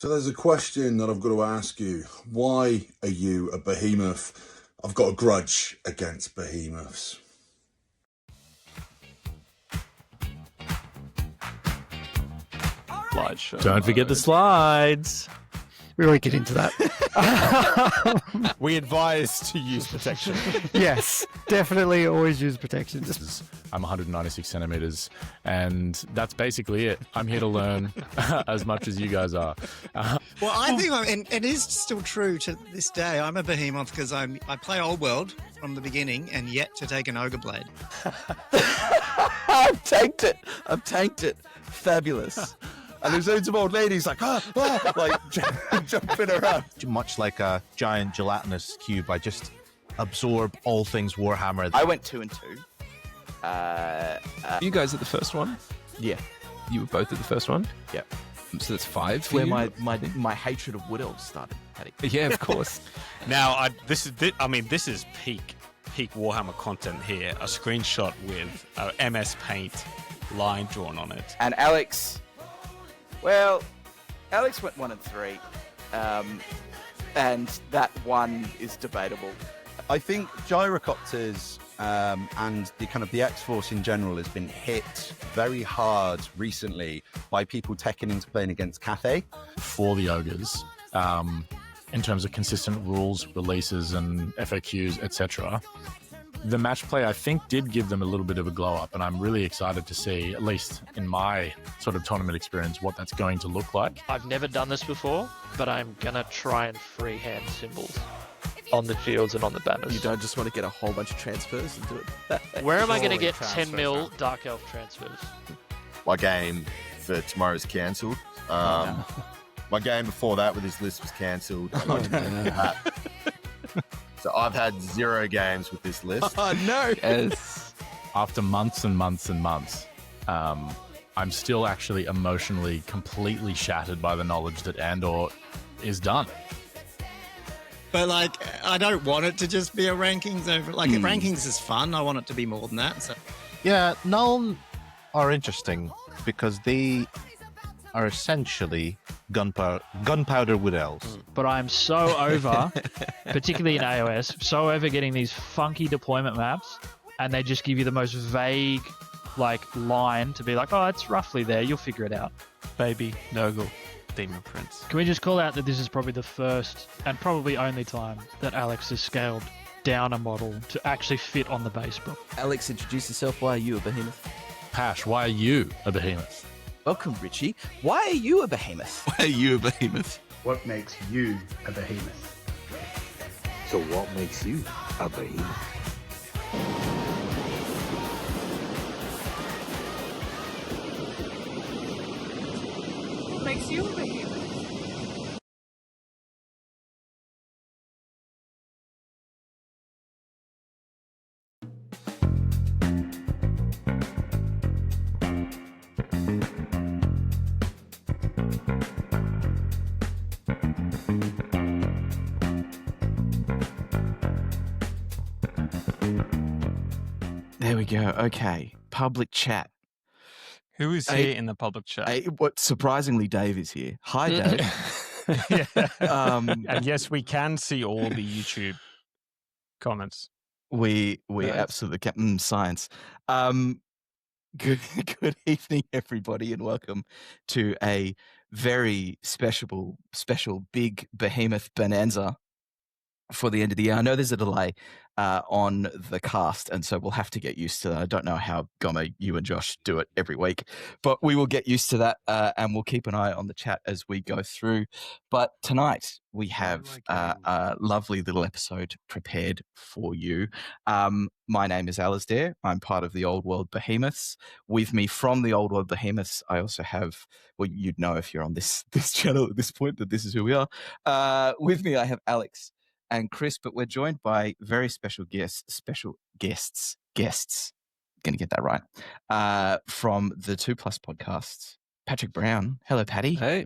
So there's a question that I've got to ask you. Why are you a behemoth? I've got a grudge against behemoths. Slideshow. Don't forget the slides. We won't get into that. We advise to use protection. Yes, definitely always use protection. I'm 196 centimeters, and that's basically it. I'm here to learn as much as you guys are. Well, I think, and it is still true to this day. I'm a behemoth because I play Old World from the beginning and yet to take an ogre blade. I've tanked it. Fabulous. And there's loads of old ladies like jumping around. Much like a giant gelatinous cube, I just absorb all things Warhammer. I went 2 and 2. You guys at the first one? Yeah. You were both at the first one? Yeah. So that's 5 for Where you? my hatred of wood elves started, Paddy. Yeah, of course. Now, this is peak Warhammer content here. A screenshot with a MS Paint line drawn on it. And Alex went 1 and 3. And that one is debatable. I think gyrocopters and the X-Force in general has been hit very hard recently by people teching into playing against Cathay. For the ogres, in terms of consistent rules, releases, and FAQs, etc. The match play, I think, did give them a little bit of a glow up, and I'm really excited to see, at least in my sort of tournament experience, what that's going to look like. I've never done this before, but I'm going to try and freehand symbols on the shields and on the banners. You don't just want to get a whole bunch of transfers and do it. Where am I going to Surely get transfer 10 mil Dark Elf transfers? My game for tomorrow is cancelled. My game before that with his list was cancelled. So I've had 0 games with this list. Oh, no. Yes. After months and months and months, I'm still actually emotionally completely shattered by the knowledge that Andor is done. But I don't want it to just be a rankings over. Rankings is fun. I want it to be more than that. So. Yeah, Null are interesting because they are essentially gunpowder wood elves. But I'm so over, particularly in AOS, so over getting these funky deployment maps, and they just give you the most vague, line to be like, oh, it's roughly there, you'll figure it out. Baby, Nurgle, Demon Prince. Can we just call out that this is probably the first, and probably only time, that Alex has scaled down a model to actually fit on the base book? Alex, introduce yourself. Why are you a behemoth? Pash, why are you a behemoth? Welcome, Richie. Why are you a behemoth? Why are you a behemoth? What makes you a behemoth? So what makes you a behemoth? What makes you a behemoth? There we go. Okay. Public chat. Who is here in the public chat? Surprisingly, Dave is here. Hi, Dave. And yes, we can see all the YouTube comments. We absolutely can. Science. Good evening, everybody, and welcome to a very special big behemoth bonanza for the end of the year. I know there's a delay on the cast, and so we'll have to get used to that. I don't know how, Gommo, you and Josh do it every week, but we will get used to that, and we'll keep an eye on the chat as we go through. But tonight, we have a lovely little episode prepared for you. My name is Alasdair. I'm part of the Old World Behemoths. With me from the Old World Behemoths, I also have, well, you'd know if you're on this channel at this point that this is who we are. With me, I have Alex and Chris, but we're joined by very special guests, going to get that right, from the 2 Plus podcasts. Patrick Brown. Hello, Paddy. Hey,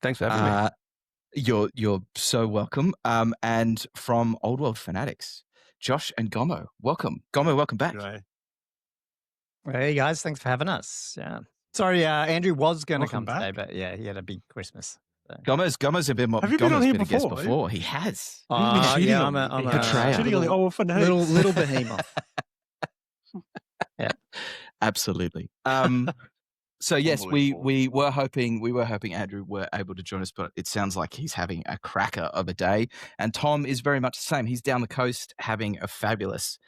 thanks for having me. You're so welcome. And from Old World Fanatics, Josh and Gommo. Welcome. Gommo, welcome back. Hey, guys. Thanks for having us. Yeah. Sorry, Andrew was going to come back. today, but yeah, he had a big Christmas. Gommo's a bit more. Have you been on Gommo's here a guest before? before. He has. Yeah, I'm a little behemoth. Yeah, absolutely. So yes, we were hoping Andrew were able to join us, but it sounds like he's having a cracker of a day. And Tom is very much the same. He's down the coast having a fabulous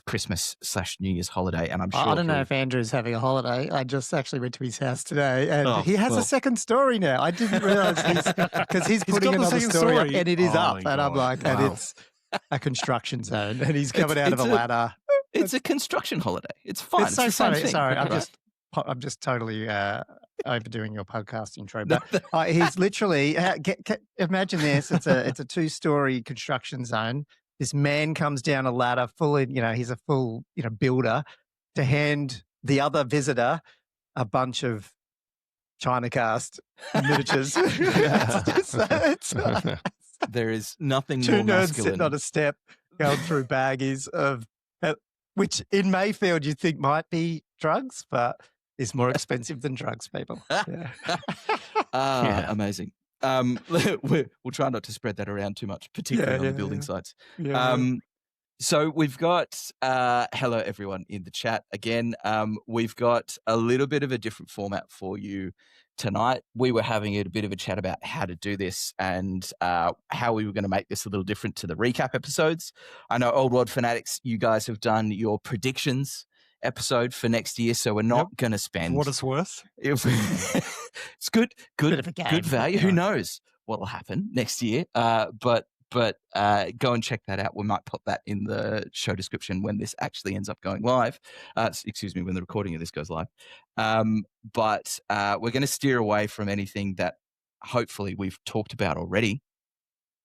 Christmas/New Year's holiday, and I'm sure I don't know if Andrew's having a holiday. I just actually went to his house today, and Oh, he has well. a second story now. I didn't realize because he's putting got the another second story up, story. and it is Oh up, my and I'm God. like, and Wow. it's a construction zone, and he's coming out of it's a ladder. It's a construction holiday. It's fine. It's so the same funny. thing. Sorry, Right. I'm just totally overdoing your podcast intro, but he's literally imagine this. It's a 2-story construction zone. This man comes down a ladder, he's a full builder, to hand the other visitor a bunch of China cast miniatures. There is nothing Two more nerds masculine. sitting on a step going through baggies of which in Mayfield you think might be drugs, but is more expensive than drugs, people. Yeah. Amazing. We'll try not to spread that around too much, particularly on the building sites. Yeah. So we've got hello everyone in the chat again. We've got a little bit of a different format for you tonight. We were having a bit of a chat about how to do this and how we were going to make this a little different to the recap episodes. I know Old World Fanatics, you guys have done your predictions episode for next year, so we're not going to spend For what it's worth. It's good Bit of a game. value. Who knows what will happen next year? But go and check that out. We might put that in the show description when this actually ends up going live. Excuse me, when the recording of this goes live. But we're going to steer away from anything that hopefully we've talked about already.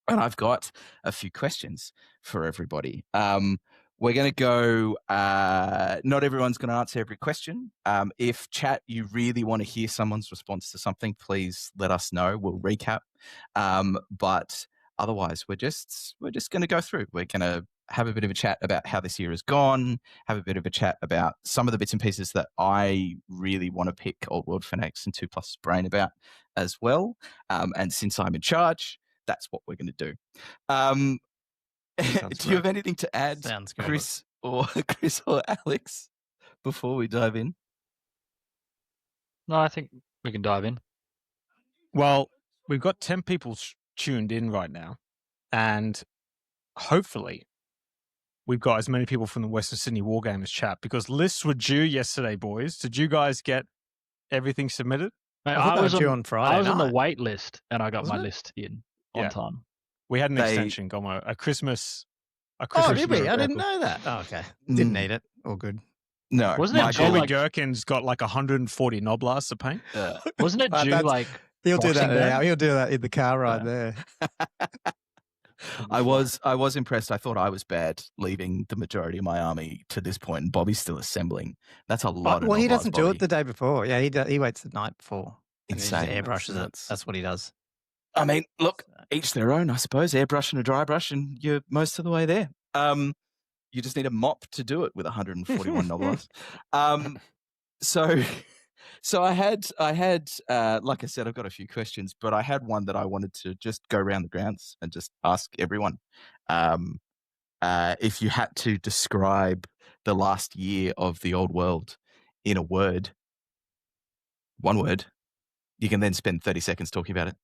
And I've got a few questions for everybody. We're going to go, not everyone's going to answer every question. If chat, you really want to hear someone's response to something, please let us know. We'll recap. But otherwise, we're just going to go through. We're going to have a bit of a chat about how this year has gone, have a bit of a chat about some of the bits and pieces that I really want to pick Old World Fanatics and 2+ brain about as well. And since I'm in charge, that's what we're going to do. Do you have anything to add, Chris or Alex, before we dive in? No, I think we can dive in. Well, we've got 10 people tuned in right now, and hopefully we've got as many people from the Western Sydney Wargamers chat, because lists were due yesterday, boys. Did you guys get everything submitted? Mate, I I was due on on Friday I was on the night. wait list, and I got Wasn't my it? list in on time. We had an They- extension, Gommo, a Christmas. Oh, did we? I miracle. didn't know that. Oh, okay. Didn't need it. All good. No. Wasn't it my due, Colby colleague- like- Gherkin's got like 140 Noblas to paint. Wasn't it due That's- like He'll do that Boxing Day? now. He'll do that in the car ride there. I was impressed. I thought I was bad leaving the majority of my army to this point, and Bobby's still assembling. That's a lot. Well, he of doesn't do Bobby. it the day before. Yeah, he waits the night before. And he just Insane. airbrushes it. That's what he does. I mean, look, each their own, I suppose. Airbrush and a dry brush, and you're most of the way there. You just need a mop to do it with 141 Noblas. So I had, like I said, I've got a few questions, but I had one that I wanted to just go around the grounds and just ask everyone. If you had to describe the last year of the old world in a word, one word, you can then spend 30 seconds talking about it.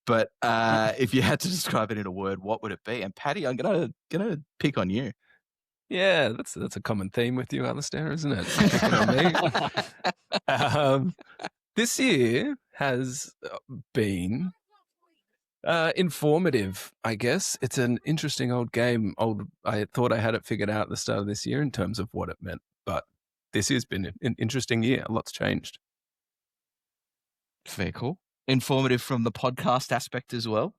But if you had to describe it in a word, what would it be? And Paddy, I'm gonna pick on you. Yeah, that's a common theme with you, Alistair, isn't it? Picking on me. This year has been informative, I guess. It's an interesting old game. I thought I had it figured out at the start of this year in terms of what it meant, but this has been an interesting year. A lot's changed. Very cool. Informative from the podcast aspect as well.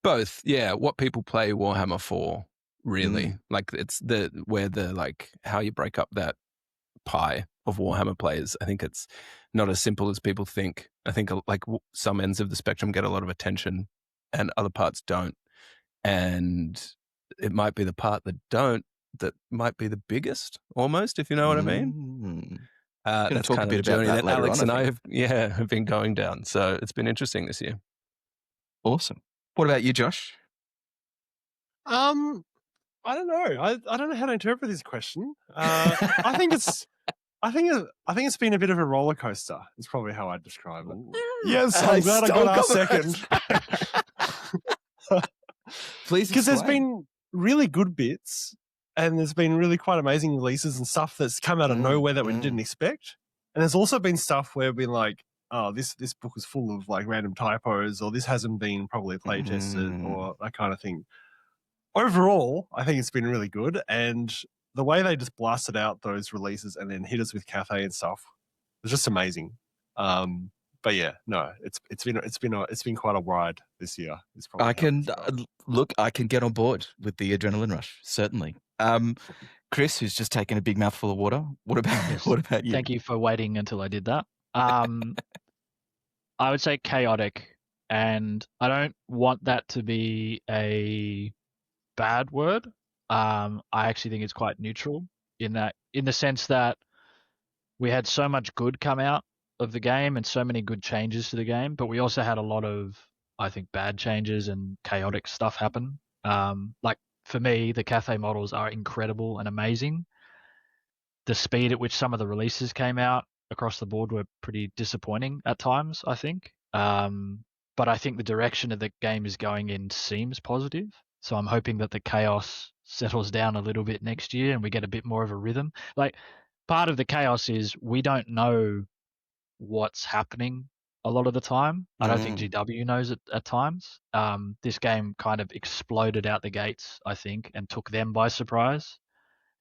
Both, yeah. What people play Warhammer for, really. Like it's how you break up that pie of Warhammer players. I think it's not as simple as people think. I think like some ends of the spectrum get a lot of attention and other parts don't. And it might be the part that don't that might be the biggest, almost, if you know what I mean. Gonna That's talk kind a of bit the about journey that that later Alex on, and I I think. have been going down. So it's been interesting this year. Awesome. What about you, Josh? I don't know. I don't know how to interpret this question. I think it's been a bit of a roller coaster. Is probably how I'd describe it. Yes, I'm glad I got our second. Please, because there's explain. been really good bits, and there's been really quite amazing releases and stuff that's come out of nowhere that we didn't expect. And there's also been stuff where we've been like, oh, this book is full of like random typos, or this hasn't been probably play tested, or that kind of thing. Overall, I think it's been really good, and the way they just blasted out those releases and then hit us with Cathay and stuff was just amazing. But yeah, no, it's been quite a ride this year. It's probably I can I can get on board with the adrenaline rush, certainly. Chris, who's just taken a big mouthful of water. What about you? Thank you for waiting until I did that. I would say chaotic, and I don't want that to be a bad word. I actually think it's quite neutral in the sense that we had so much good come out of the game and so many good changes to the game, but we also had a lot of, I think, bad changes and chaotic stuff happen. Like for me, the Cathay models are incredible and amazing. The speed at which some of the releases came out across the board were pretty disappointing at times, I think. But I think the direction of the game is going in seems positive. So I'm hoping that the chaos settles down a little bit next year and we get a bit more of a rhythm. Like part of the chaos is we don't know what's happening a lot of the time. I don't think GW knows it at times. This game kind of exploded out the gates, I think, and took them by surprise.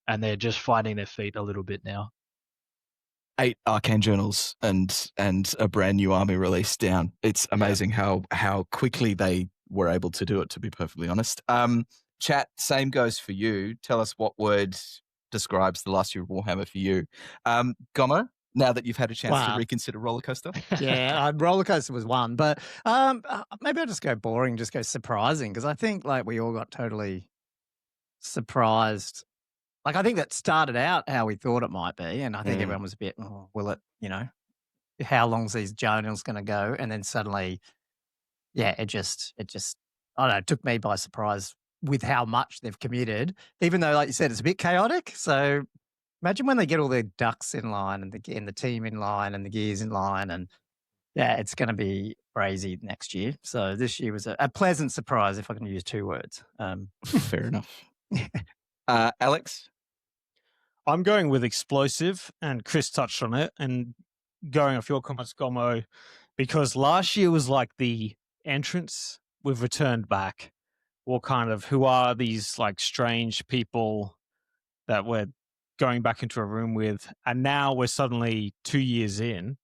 And they're just finding their feet a little bit now. 8 Arcane Journals and a brand new army release down. It's amazing how quickly they were able to do it, to be perfectly honest. Chat, same goes for you. Tell us what word describes the last year of Warhammer for you. Gommo, now that you've had a chance to reconsider Rollercoaster. Yeah, Rollercoaster was one, but maybe I'll just go boring, just go surprising, because I think like we all got totally surprised. Like I think that started out how we thought it might be, and I think everyone was a bit, oh, will it, how long's these journals going to go? And then suddenly, yeah, it just, I don't know, it took me by surprise with how much they've committed, even though, like you said, it's a bit chaotic. So imagine when they get all their ducks in line and the team in line and the gears in line, and yeah, it's going to be crazy next year. So this year was a pleasant surprise, if I can use 2 words. Fair enough. Alex? I'm going with explosive, and Chris touched on it, and going off your comments, Gommo, because last year was like the entrance. We've returned back. Who are these like strange people that we're going back into a room with? And now we're suddenly 2 years in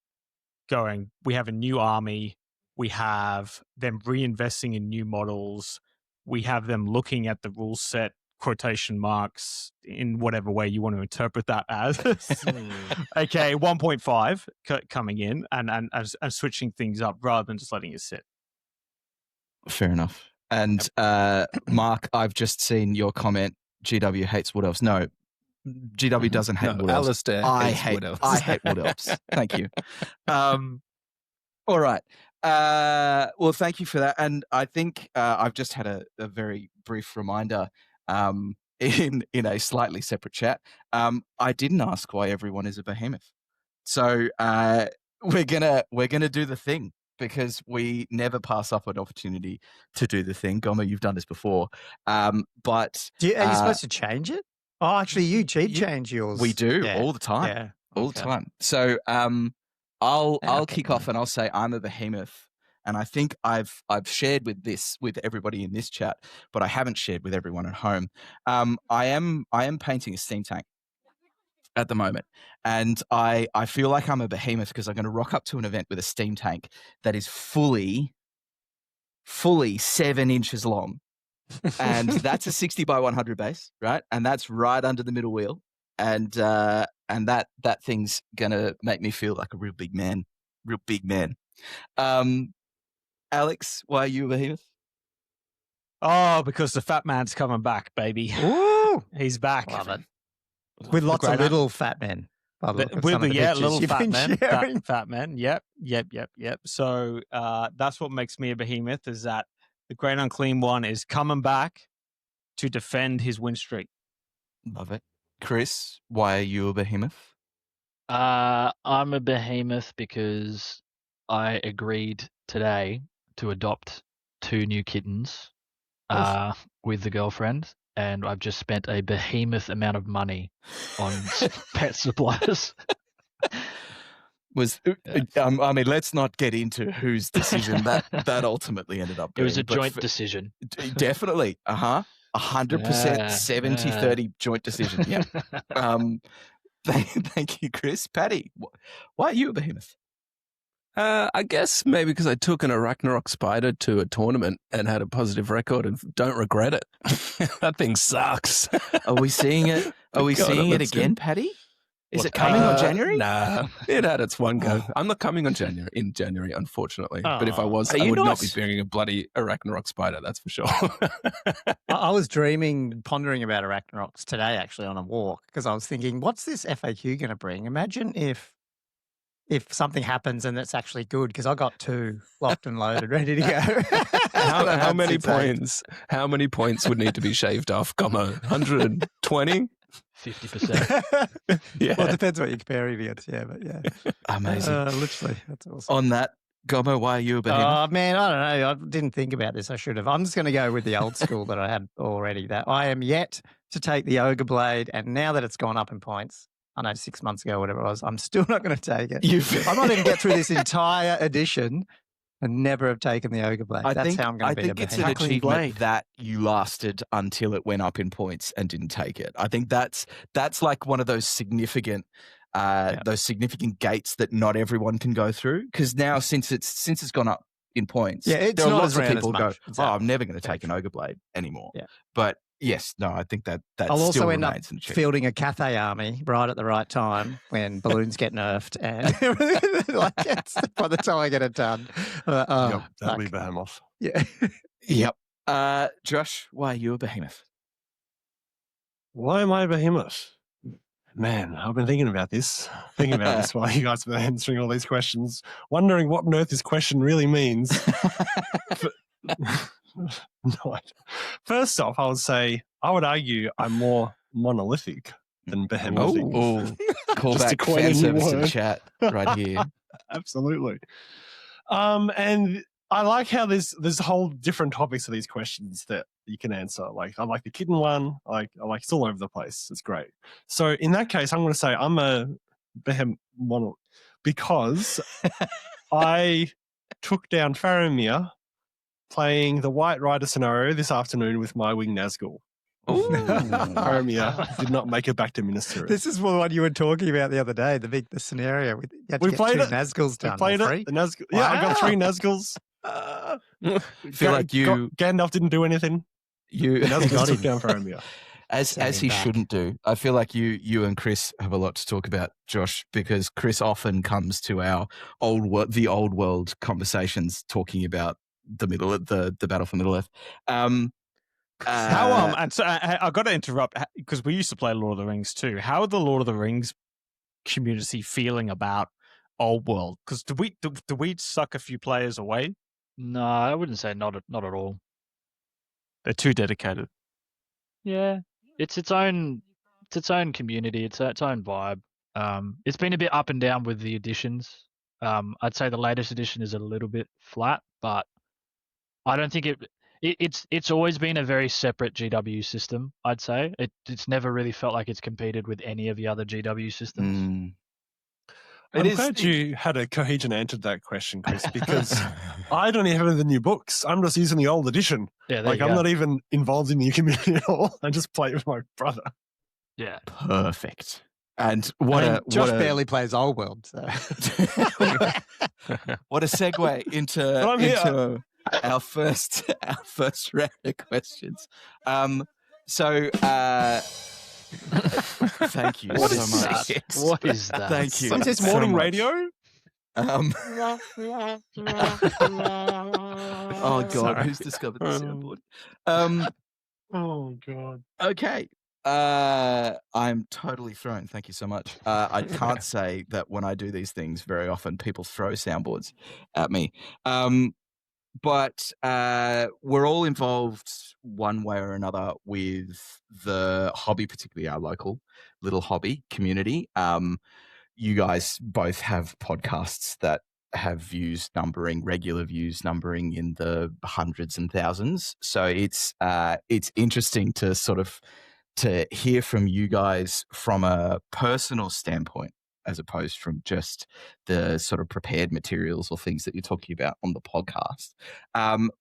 going, we have a new army. We have them reinvesting in new models. We have them looking at the rule set, quotation marks, in whatever way you want to interpret that as. Okay, 1.5 coming in and switching things up rather than just letting it sit. Fair enough. And Mark, I've just seen your comment. GW hates Wood Elves. No, GW doesn't hate Wood Elves. Alistair hates Wood Elves. I hate Wood Elves. Thank you. All right. Well, thank you for that. And I think I've just had a very brief reminder in a slightly separate chat. I didn't ask why everyone is a behemoth. So we're gonna do the thing, because we never pass up an opportunity to do the thing. Gommo, you've done this before. But are you supposed to change it? Oh, actually, you change yours. We do all the time. Yeah. All the time. So I'll kick off and I'll say I'm a behemoth. And I think I've shared with everybody in this chat, but I haven't shared with everyone at home. I am painting a steam tank at the moment, and I feel like I'm a behemoth because I'm going to rock up to an event with a steam tank that is fully 7 inches long, and that's a 60 by 100 base, right? And that's right under the middle wheel, and that thing's gonna make me feel like a real big man. Alex, why are you a behemoth? Oh, because the fat man's coming back, baby. Ooh, he's back. Love it. With lots of little fat men. By the look of With some of the the pictures little you've fat been man, sharing. fat man. Yep. So that's what makes me a behemoth, is that the Great Unclean One is coming back to defend his win streak. Love it. Chris, why are you a behemoth? I'm a behemoth because I agreed today to adopt 2 new kittens with the girlfriend, and I've just spent a behemoth amount of money on pet supplies. I mean, let's not get into whose decision that ultimately ended up being. It was a joint decision. Definitely. 100% 70-30 joint decision. Yeah. Thank you, Chris. Paddy, why are you a behemoth? I guess maybe because I took an Arachnarok spider to a tournament and had a positive record and don't regret it. That thing sucks. Are we seeing it? Are we seeing it again, Paddy? Is it coming on January? Nah, it had its one go. I'm not coming on January, unfortunately. But if I was, I would not be bearing a bloody Arachnarok spider, that's for sure. I was pondering about Arachnaroks today, actually, on a walk, because I was thinking, what's this FAQ going to bring? Imagine if something happens and it's actually good, because I got 2 locked and loaded, ready to go. How many points? How many points would need to be shaved off, Gommo? 120? 50%. Yeah. Well, it depends what you're comparing against. Yeah, but yeah. Amazing. Literally, that's awesome. On that, Gommo, why are you a behemoth? Oh, man, I don't know. I didn't think about this. I should have. I'm just going to go with the old school that I had already. That I am yet to take the Ogre Blade, and now that it's gone up in points, I know 6 months ago, whatever it was, I'm still not going to take it. I might even get through this entire edition and never have taken the Ogre Blade. That's how I'm going to be a it's behemoth. an achievement that you lasted until it went up in points and didn't take it. I think that's like one of those significant gates that not everyone can go through. Because now, since it's gone up in points, it's there are not lots as of rare people as who go, much. "Oh, I'm never going to take an Ogre Blade anymore." Yeah. But yes, no, I think that I'll also still end up remains an achievement. fielding a Cathay army right at the right time when balloons get nerfed, and by the time I get it done. Yep, that'll be Behemoth. Yeah. Yep. Josh, why are you a behemoth? Why am I a behemoth? Man, I've been thinking about this while you guys have been answering all these questions, wondering what on earth this question really means. No idea. First off, I would argue I'm more monolithic than behemoth. Call back fan service in chat right here. Absolutely. And I like how there's whole different topics of these questions that you can answer. Like I like the kitten one. I like it's all over the place. It's great. So in that case, I'm going to say I'm a behemoth because I took down Faramir playing the White Rider scenario this afternoon with my wing Nazgul. Faramir did not make it back to Minas Tirith. This is what you were talking about the other day, the scenario. You had to We get played 2 it. Nazguls done. We played it. The Nazgul. Yeah, I got 3 Nazguls. Feel like Gandalf didn't do anything. You Nazgul took down Faramir. As he shouldn't do. I feel like you and Chris have a lot to talk about, Josh, because Chris often comes to our the old world conversations talking about the battle for Middle Earth. And so I got to interrupt because we used to play Lord of the Rings too. How are the Lord of the Rings community feeling about Old World? Because do we suck a few players away? No, I wouldn't say not at all. They're too dedicated. Yeah, it's its own community. It's its own vibe. It's been a bit up and down with the editions. I'd say the latest edition is a little bit flat, but I don't think it's always been a very separate GW system. I'd say it's never really felt like it's competed with any of the other GW systems. I'm glad you had a coherent answer to that question, Chris, because I don't even have the new books. I'm just using the old edition. Yeah, I'm not even involved in the community at all. I just play it with my brother. Yeah, perfect. And Josh barely plays Old World. So. What a segue into our first round of questions. Thank you so much. What is that? Thank you. Is this so morning much. radio? Oh God, Sorry. who's discovered the soundboard? Oh God. Okay, I'm totally thrown. Thank you so much. I can't say that when I do these things very often, people throw soundboards at me. But we're all involved one way or another with the hobby, particularly our local little hobby community. You guys both have podcasts that have views numbering, regular views numbering in the hundreds and thousands. So it's interesting to sort of to hear from you guys from a personal standpoint, as opposed from just the sort of prepared materials or things that you're talking about on the podcast.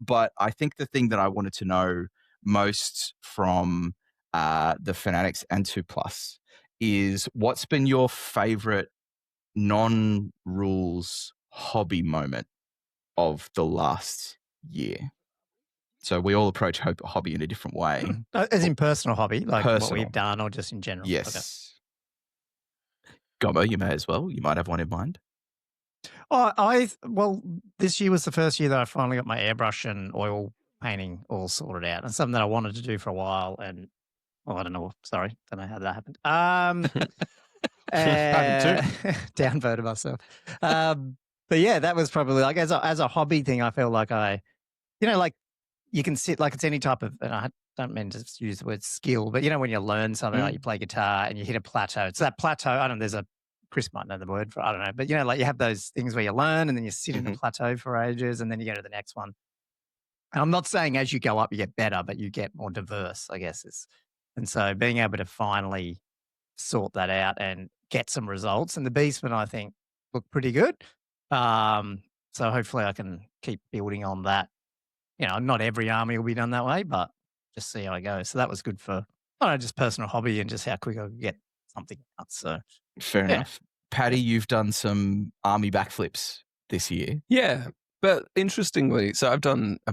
But I think the thing that I wanted to know most from the Fanatics and 2+ is what's been your favorite non-rules hobby moment of the last year? So we all approach hobby in a different way. As in personal hobby, like what Personal. we've done, or just in general? Yes. Gommo, you may as well. You might have one in mind. Oh, well, this year was the first year that I finally got my airbrush and oil painting all sorted out, and something that I wanted to do for a while. And I don't know. Sorry, don't know how that happened. Downvoted myself. But yeah, that was probably like as a hobby thing. I feel like like you can sit like it's any type of, and I don't mean to use the word skill, but when you learn something, like you play guitar and you hit a plateau. It's that plateau. I don't know. Chris might know the word for, I don't know, but like you have those things where you learn and then you sit in the plateau for ages and then you go to the next one. And I'm not saying as you go up you get better, but you get more diverse, I guess. And so being able to finally sort that out and get some results, and the Beastmen I think look pretty good. So hopefully I can keep building on that. Not every army will be done that way, but just see how I go. So that was good for, I don't know, just personal hobby and just how quick I could get something out. So fair enough. Paddy, you've done some army backflips this year. Yeah, but interestingly, so I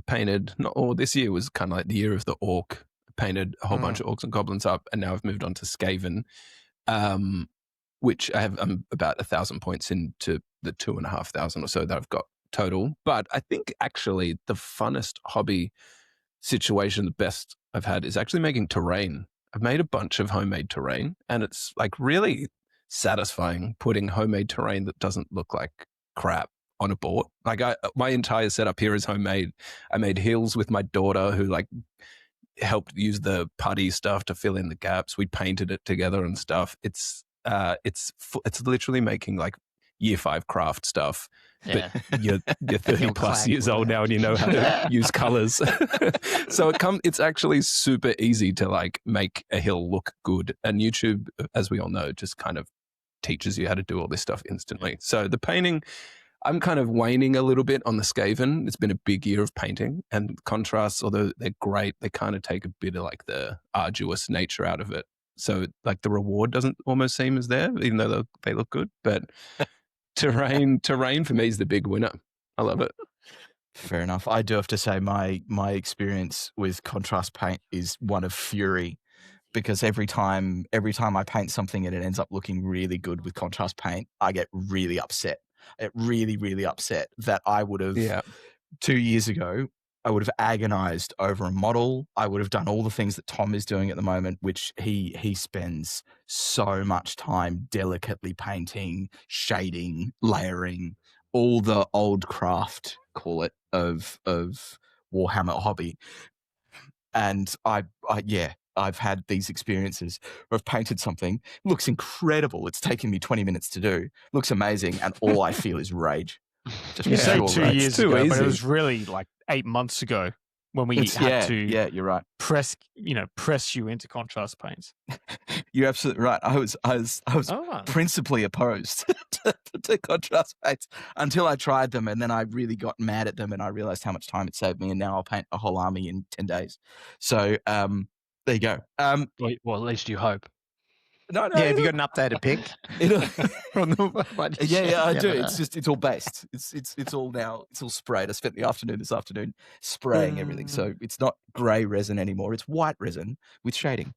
painted, this year was kind of like the year of the orc. I painted a whole bunch of orcs and goblins up, and now I've moved on to Skaven, which I'm about 1,000 points into the 2,500 or so that I've got total. But I think actually the funnest hobby situation, the best I've had, is actually making terrain. I've made a bunch of homemade terrain, and it's like really satisfying putting homemade terrain that doesn't look like crap on a board. Like my entire setup here is homemade. I made hills with my daughter, who like helped use the putty stuff to fill in the gaps. We painted it together and stuff. It's literally making like year 5 craft stuff. Yeah. But you're 30 plus years old now and you know how to use colors. So it's actually super easy to like make a hill look good. And YouTube, as we all know, just kind of teaches you how to do all this stuff instantly. So the painting, I'm kind of waning a little bit on the Skaven. It's been a big year of painting, and contrasts, although they're great, they kind of take a bit of like the arduous nature out of it. So like the reward doesn't almost seem as there, even though they look good. But terrain for me is the big winner. I love it. Fair enough. I do have to say my experience with contrast paint is one of fury, because every time I paint something and it ends up looking really good with contrast paint, I get really upset. Really, really upset that I would have 2 years ago, I would have agonized over a model. I would have done all the things that Tom is doing at the moment, which he spends so much time delicately painting, shading, layering, all the old craft, call it, of Warhammer hobby. And I've had these experiences where I've painted something, looks incredible. It's taken me 20 minutes to do, looks amazing, and all I feel is rage. Just you say pure 2 rage. years ago, but it was really like 8 months ago when we had to. Yeah, you're right. Press you into contrast paints. You're absolutely right. I was principally opposed to contrast paints until I tried them, and then I really got mad at them, and I realized how much time it saved me, and now I'll paint a whole army in 10 days. So there you go. Well, at least you hope. No. Yeah, have you got an updated pic? I do. It's all based. It's all sprayed. I spent the afternoon this afternoon spraying everything. So it's not grey resin anymore. It's white resin with shading.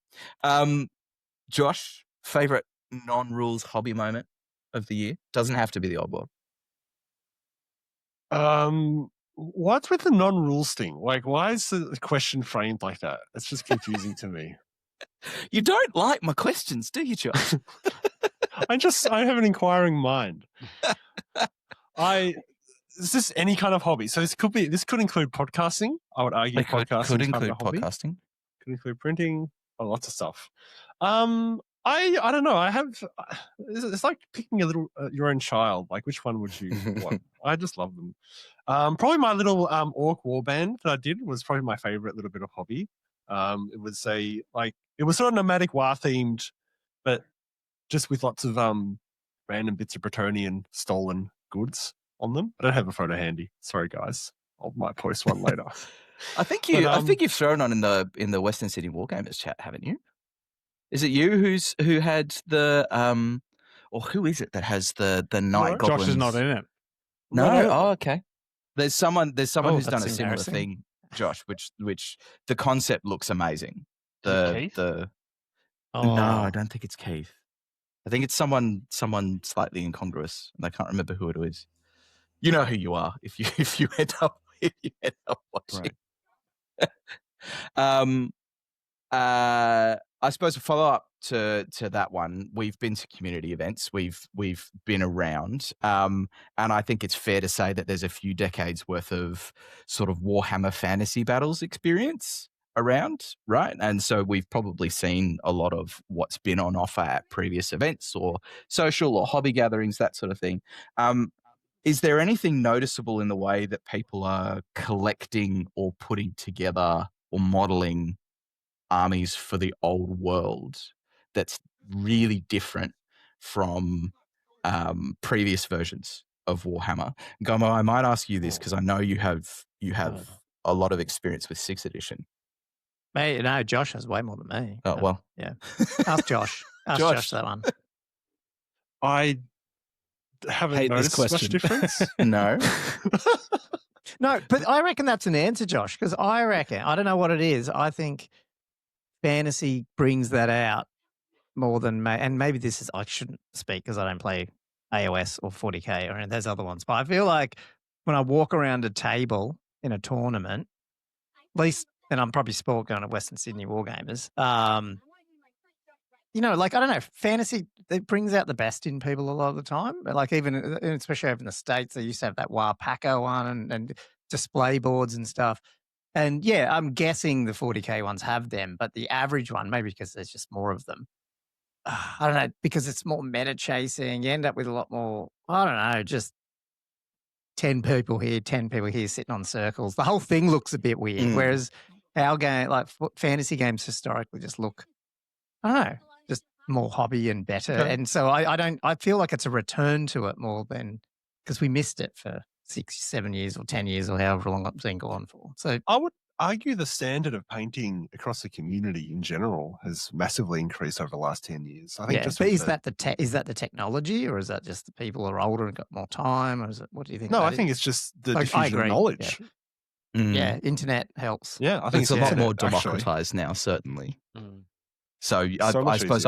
Josh, favorite non-rules hobby moment of the year? Doesn't have to be the old world. What's with the non-rules thing? Like, why is the question framed like that? It's just confusing to me. You don't like my questions, do you, Josh? I have an inquiring mind. Is this any kind of hobby? So this could include podcasting. I would argue podcasting could is kind of include a hobby. podcasting. Could include printing. Lots of stuff. I don't know. I have. It's like picking a little your own child. Like, which one would you want? I just love them. Probably my little orc warband that I did was probably my favorite little bit of hobby. It was it was sort of nomadic war themed, but just with lots of random bits of Bretonian stolen goods on them. I don't have a photo handy. Sorry, guys. I might post one later. I think you've thrown on in the Western Sydney Wargamers chat, haven't you? Is it you who had the or who is it that has the night goblins? Josh is not in it. No. Oh, okay. There's someone who's done a similar embarrassing. thing, Josh, which the concept looks amazing. Keith? No, I don't think it's Keith. I think it's someone slightly incongruous, and I can't remember who it is. You know who you are if you end up watching. Right. I suppose a follow up to that one. We've been to community events. We've been around, and I think it's fair to say that there's a few decades worth of sort of Warhammer fantasy battles experience around, right? And so we've probably seen a lot of what's been on offer at previous events or social or hobby gatherings, that sort of thing. Is there anything noticeable in the way that people are collecting or putting together or modeling armies for the old world that's really different from previous versions of Warhammer? Gommo, I might ask you this because I know you have a lot of experience with 6th edition. Mate, no, Josh has way more than me. Oh, well. Yeah. Ask Josh. Ask Josh that one. I haven't Hate noticed this much question. difference. No. No, but I reckon that's an answer, Josh, because I don't know what it is. I think fantasy brings that out more than, and maybe this is, I shouldn't speak because I don't play AOS or 40K or any of those other ones, but I feel like when I walk around a table in a tournament, at least, and I'm probably spoiled going to Western Sydney Wargamers, you know, like, I don't know, fantasy, it brings out the best in people a lot of the time. Like, even, especially over in the States, they used to have that Warpaco one and display boards and stuff. And yeah, I'm guessing the 40K ones have them, but the average one, maybe because there's just more of them. I don't know, because it's more meta chasing. You end up with a lot more, I don't know, just 10 people here, 10 people here sitting on circles. The whole thing looks a bit weird. Whereas our game, like fantasy games historically just look, I don't know, just more hobby and better. Okay. And so I feel like it's a return to it more than, because we missed it for 6, 7 years or 10 years or however long it's been going for. So I would argue the standard of painting across the community in general has massively increased over the last 10 years. I think but is that the technology, or is that just the people are older and got more time, or is it, what do you think? No, I that think is? it's just the Like, I diffusion of agree. knowledge. Yeah, internet helps. Yeah, I think it's a lot internet, more actually. democratized now, certainly. So I much suppose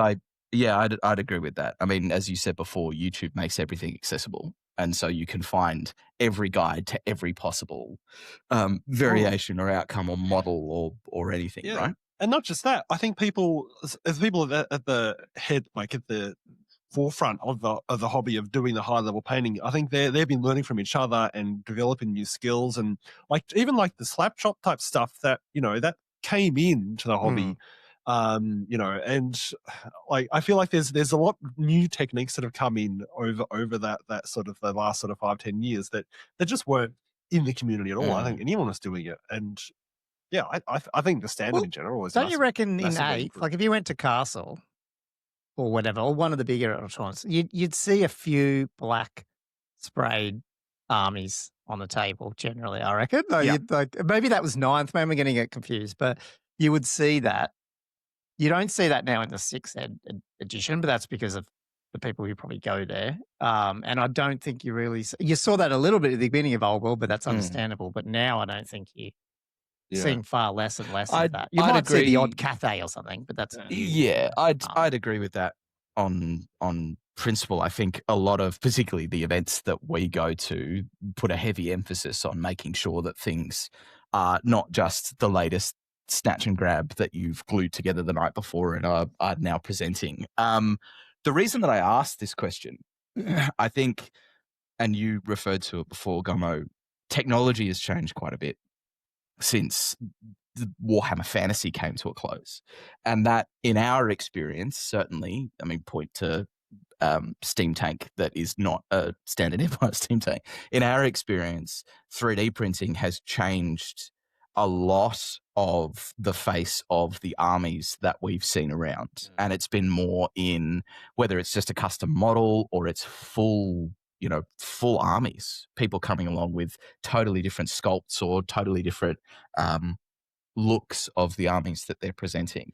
easier. I'd agree with that. I mean, as you said before, YouTube makes everything accessible. And so you can find every guide to every possible variation or outcome or model or anything, Yeah. right? And not just that, I think people, as people at the head, like at the forefront of the hobby of doing the high level painting, I think they've been learning from each other and developing new skills, and like even like the slap chop type stuff that, you know, that came into the hobby. You know, and like I feel like there's a lot of new techniques that have come in over that sort of the last sort of 5-10 years that just weren't in the community at all. I think anyone was doing it, and yeah, I think the standard in general is. Don't you reckon in massively 8th, improved. like if you went to Castle or whatever, or one of the bigger tournaments, you'd see a few black sprayed armies on the table generally, I reckon. Like, Yeah. like maybe that was 9th, maybe I'm getting it confused, but you would see that. You don't see that now in the 6th edition, but that's because of the people who probably go there. And I don't think you really you saw that a little bit at the beginning of Old World, but that's understandable. But now I don't think you're seeing far less and less of that. You I'd might see the agree. odd Cathay or something, but that's Yeah, I'd agree with that on principle. I think a lot of, particularly the events that we go to, put a heavy emphasis on making sure that things are not just the latest snatch and grab that you've glued together the night before and are now presenting. The reason that I asked this question, I think, and you referred to it before, Gommo, technology has changed quite a bit since the Warhammer Fantasy came to a close. And that, in our experience, certainly, I mean, point to steam tank that is not a standard Empire steam tank. In our experience, 3D printing has changed a lot of the face of the armies that we've seen around. And it's been more in whether it's just a custom model or it's full armies, people coming along with totally different sculpts or totally different looks of the armies that they're presenting.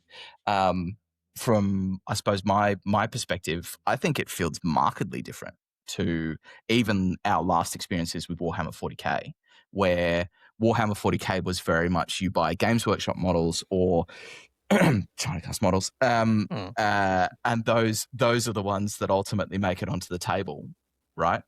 From, I suppose, my perspective, I think it feels markedly different to even our last experiences with Warhammer 40k, where Warhammer 40k was very much you buy Games Workshop models or China cast models, and those are the ones that ultimately make it onto the table, right?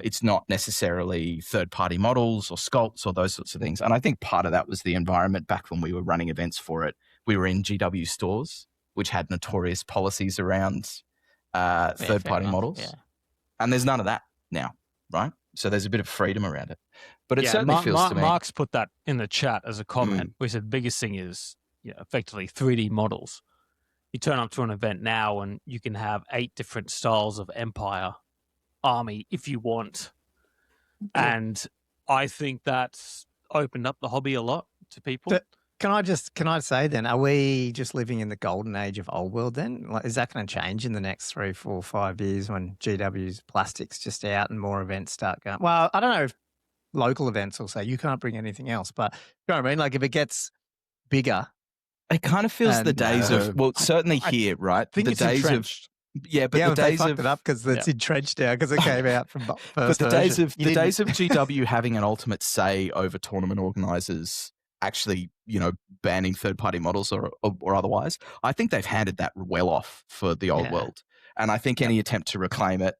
It's not necessarily third-party models or sculpts or those sorts of things. And I think part of that was the environment back when we were running events for it. We were in GW stores, which had notorious policies around third-party models. Yeah. And there's none of that now, right? So there's a bit of freedom around it. But it certainly feels to me... Mark's put that in the chat as a comment. We said the biggest thing is effectively 3D models. You turn up to an event now and you can have 8 different styles of Empire army if you want. And I think that's opened up the hobby a lot to people. Can I say then, are we just living in the golden age of old world then? Like, is that going to change in the next 3, 4, 5 years when GW's plastic's just out and more events start going? Well, I don't know if local events will say you can't bring anything else, but you know what I mean? Like if it gets bigger. It kind of feels the days of, well, certainly here, right? I think the it's days entrenched. Yeah, but the they days fucked of it up because it's entrenched now because it came out from first but the days version. of days of GW having an ultimate say over tournament organizers actually, banning third-party models or otherwise, I think they've handed that well off for the old world. And I think any attempt to reclaim it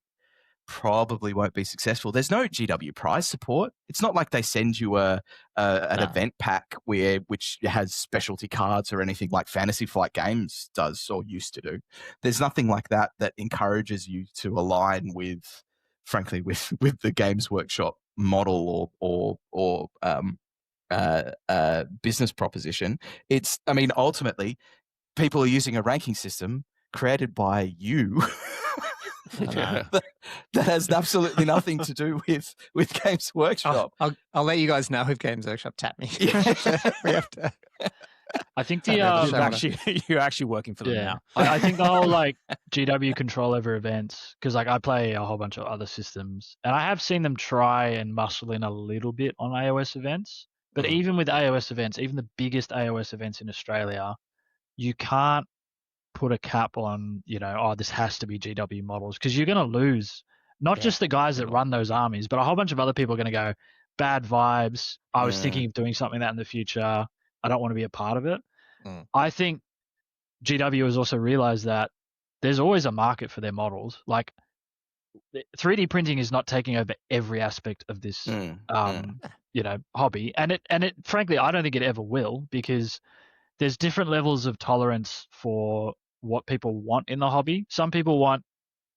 probably won't be successful. There's no GW prize support. It's not like they send you an event pack which has specialty cards or anything like Fantasy Flight Games does or used to do. There's nothing like that encourages you to align with, frankly, with the Games Workshop model or business proposition. Ultimately, people are using a ranking system created by you that has absolutely nothing to do with Games Workshop. I'll let you guys know if Games Workshop tap me. We have to. I think you're actually working for them now. I think the whole GW control over events, because I play a whole bunch of other systems, and I have seen them try and muscle in a little bit on AOS events. But even with AOS events, even the biggest AOS events in Australia, you can't put a cap on, this has to be GW models, because you're going to lose not just the guys that run those armies, but a whole bunch of other people are going to go, bad vibes. I was thinking of doing something like that in the future. I don't want to be a part of it. I think GW has also realized that there's always a market for their models. Like 3D printing is not taking over every aspect of this, hobby. And it frankly, I don't think it ever will, because there's different levels of tolerance for what people want in the hobby. Some people want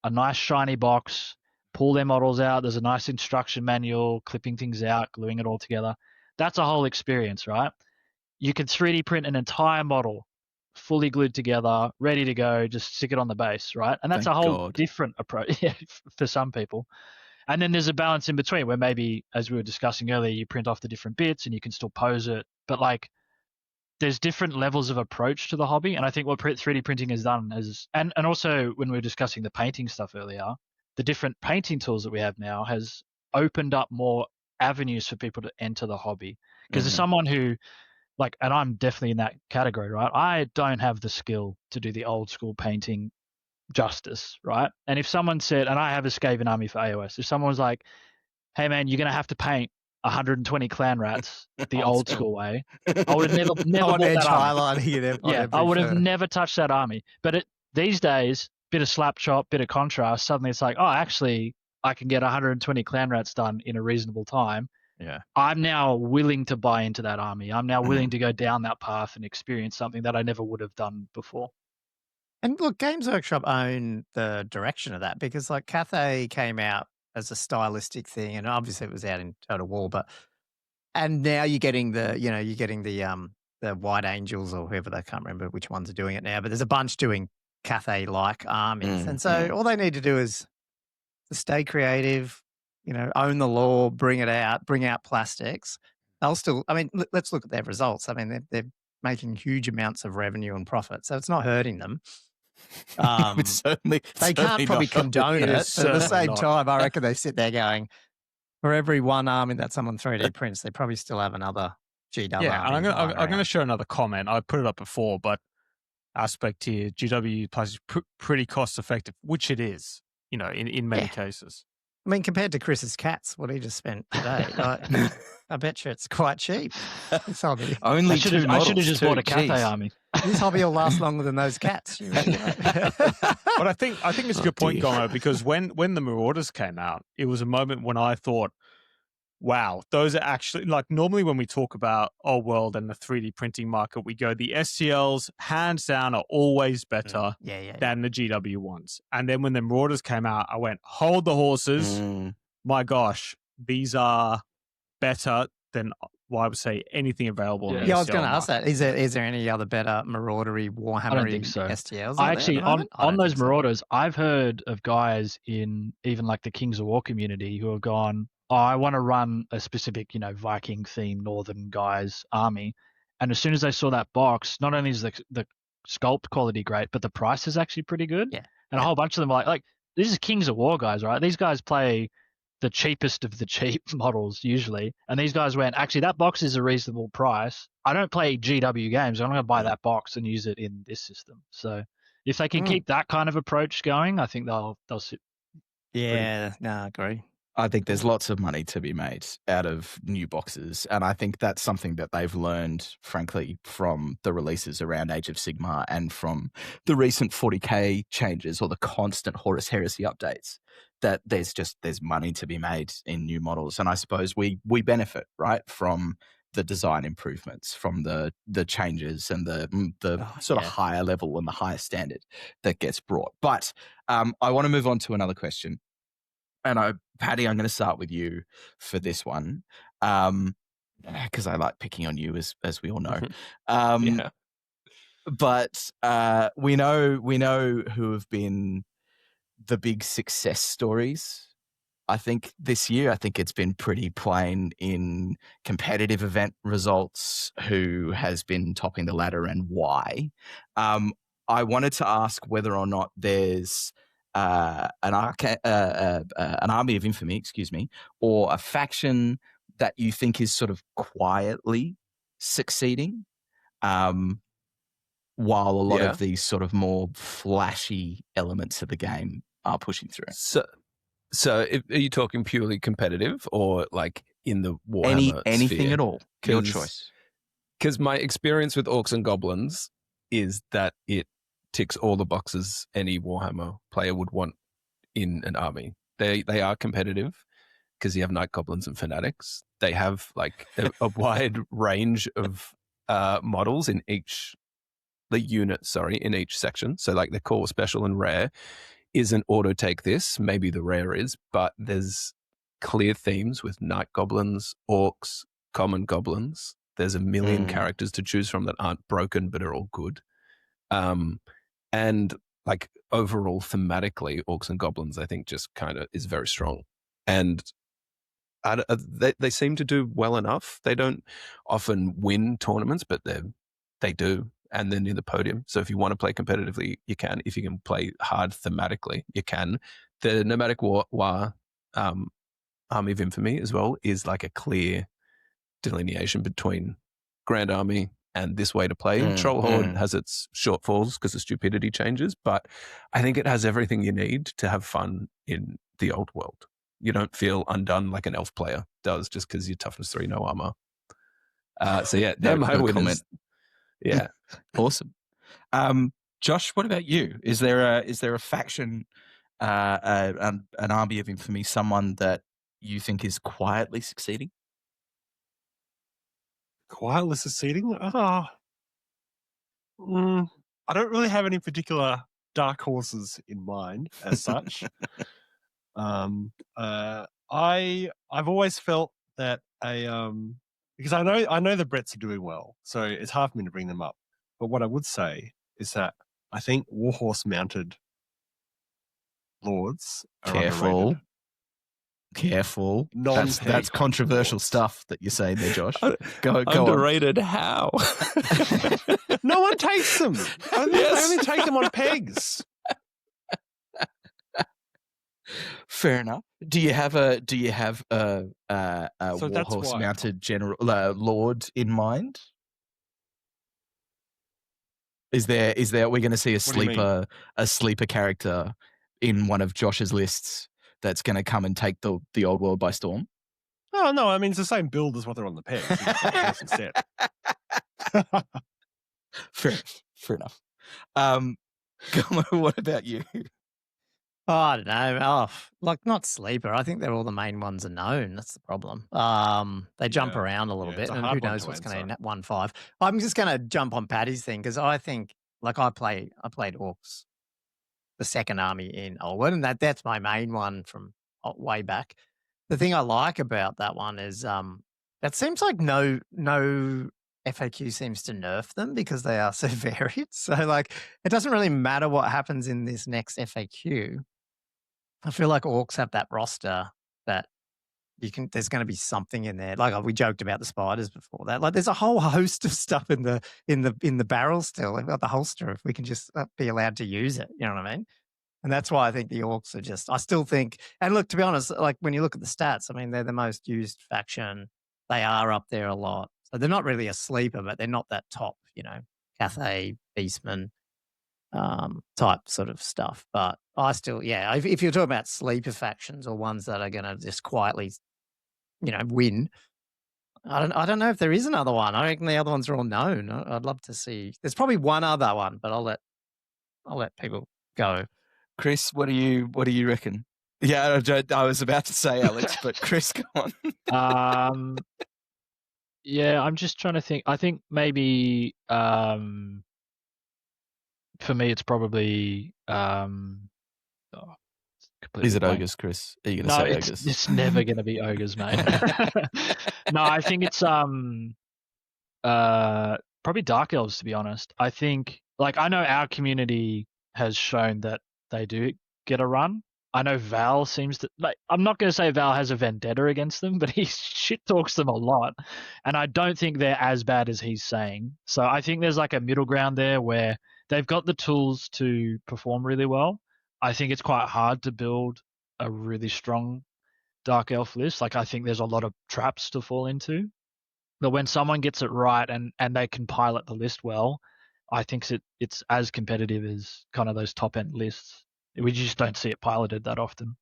a nice shiny box, pull their models out. There's a nice instruction manual, clipping things out, gluing it all together. That's a whole experience, right? You can 3D print an entire model fully glued together, ready to go, just stick it on the base, right? And that's a whole different approach for some people. And then there's a balance in between where maybe, as we were discussing earlier, you print off the different bits and you can still pose it. But there's different levels of approach to the hobby. And I think what 3D printing has done is, and also when we were discussing the painting stuff earlier, the different painting tools that we have now has opened up more avenues for people to enter the hobby. Because there's someone who, and I'm definitely in that category, right? I don't have the skill to do the old school painting justice, right? And if someone said, and I have a Skaven army for AOS, if someone was like, hey man, you're going to have to paint 120 clan rats the old school way, I would have never bought that army. I would have never touched that army. But these days, bit of slap chop, bit of contrast, suddenly it's like, oh, actually, I can get 120 clan rats done in a reasonable time. Yeah. I'm now willing to buy into that army. I'm now willing to go down that path and experience something that I never would have done before. And look, Games Workshop own the direction of that because like Cathay came out as a stylistic thing, and obviously it was out in Total War, and now you're getting the White Angels or whoever, they can't remember which ones are doing it now, but there's a bunch doing Cathay-like armies. And so all they need to do is to stay creative, own the lore, bring it out, bring out plastics. They'll still, I mean, let's look at their results. I mean, they're making huge amounts of revenue and profit, so it's not hurting them. They can't probably condone it, but at the same time, I reckon they sit there going, for every one army that someone 3D prints, they probably still have another GW Yeah, army. and I'm going to share another comment. I put it up before, but aspect here, GW Plus is pretty cost effective, which it is, in many cases. I mean, compared to Chris's cats, what he just spent today, I bet you it's quite cheap. This hobby. Only I should have just bought a Cathay army. This hobby will last longer than those cats. But I think it's a good point, Gommo, because when the Marauders came out, it was a moment when I thought, wow, those are actually, like, normally when we talk about old world and the 3D printing market, we go, the STLs hands down are always better than the GW ones. And then when the Marauders came out, I went, hold the horses. My gosh, these are better than, well, I would say, anything available. Yeah, I was going to ask that. Is there any other better Maraudery Warhammer I don't think so. STLs? I actually, on those Marauders, I've heard of guys in even like the Kings of War community who have gone, I want to run a specific, Viking themed Northern guys army. And as soon as they saw that box, not only is the sculpt quality great, but the price is actually pretty good. Yeah. And a whole bunch of them are like, this is Kings of War guys, right? These guys play the cheapest of the cheap models usually. And these guys went, actually, that box is a reasonable price. I don't play GW games. I'm going to buy that box and use it in this system. So if they can keep that kind of approach going, I think they'll sit. Yeah, no, I agree. I think there's lots of money to be made out of new boxes. And I think that's something that they've learned, frankly, from the releases around Age of Sigmar and from the recent 40K changes or the constant Horus Heresy updates, that there's money to be made in new models. And I suppose we benefit, right, from the design improvements, from the changes and the sort of higher level and the higher standard that gets brought. But I want to move on to another question. And Paddy, I'm going to start with you for this one, because I like picking on you, as we all know. But we know who have been the big success stories. I think this year, I think it's been pretty plain in competitive event results who has been topping the ladder and why. I wanted to ask whether or not there's an army of infamy, or a faction that you think is sort of quietly succeeding, while a lot of these sort of more flashy elements of the game are pushing through. So are you talking purely competitive or like in the Warhammer anything sphere? at all? Your choice. Because my experience with Orcs and Goblins is that it ticks all the boxes any Warhammer player would want in an army. They are competitive because you have Night Goblins and Fanatics. They have like a wide range of models in each in each section. So like the core, special, and rare isn't auto take this. Maybe the rare is, but there's clear themes with Night Goblins, Orcs, Common Goblins. There's a million characters to choose from that aren't broken but are all good. And like overall thematically, Orcs and Goblins, I think just kind of is very strong. And they seem to do well enough. They don't often win tournaments, but they do. And they're near the podium. So if you want to play competitively, you can. If you can play hard thematically, you can. The Nomadic War Army of Infamy as well is like a clear delineation between Grand Army and this way to play. Troll Horde has its shortfalls because of stupidity changes, but I think it has everything you need to have fun in the old world. You don't feel undone like an elf player does just because you're toughness 3, no armor. So yeah, they're my winners. Comment. Yeah. Awesome. Josh, what about you? Is there a faction, an army of infamy, someone that you think is quietly succeeding? quiet list of seating. I don't really have any particular dark horses in mind as such. I've always felt that because I know the Bretts are doing well, so it's hard for me to bring them up. But what I would say is that I think Warhorse mounted lords are underrated. Careful. That's controversial stuff that you're saying there, Josh. Go Underrated how? No one takes them. They only take them on pegs. Fair enough. Do you have a Warhorse mounted general lord in mind? Are we going to see a sleeper character in one of Josh's lists that's going to come and take the old world by storm? Oh no, I mean it's the same build as what they're on the pegs. Fair enough. Gommo, what about you? Oh, I don't know. Like not sleeper. I think they're all the main ones are known. That's the problem. They jump around a little bit, and who knows what's going to end 1-5. I'm just going to jump on Paddy's thing because I think, like, I played Orcs, the second army in Old World, and that's my main one from way back. The thing I like about that one is that seems like no FAQ seems to nerf them because they are so varied. So like it doesn't really matter what happens in this next FAQ. I feel like Orcs have that roster that there's going to be something in there. Like we joked about the spiders before that. Like there's a whole host of stuff in the barrel still. They've got the holster if we can just be allowed to use it. You know what I mean? And that's why I think the Orcs are just, I still think, and look, to be honest, like when you look at the stats, I mean, they're the most used faction. They are up there a lot. So they're not really a sleeper, but they're not that top, Cathay, Beastman type sort of stuff. But I still, if you're talking about sleeper factions or ones that are going to just quietly, win, I don't know if there is another one. I reckon the other ones are all known. I'd love to see. There's probably one other one, but I'll let people go. Chris, what do you reckon? Yeah, I was about to say Alex, but Chris, go on. Yeah, I'm just trying to think. I think maybe for me it's probably is it ogres, Chris? Are you going to say ogres? It's never going to be ogres, mate. No, I think it's probably dark elves, to be honest. I think, like, I know our community has shown that they do get a run. I know Val seems to, like, I'm not going to say Val has a vendetta against them, but he shit talks them a lot. And I don't think they're as bad as he's saying. So I think there's like a middle ground there where they've got the tools to perform really well. I think it's quite hard to build a really strong Dark Elf list. Like, I think there's a lot of traps to fall into. But when someone gets it right and they can pilot the list well, I think it's as competitive as kind of those top-end lists. We just don't see it piloted that often.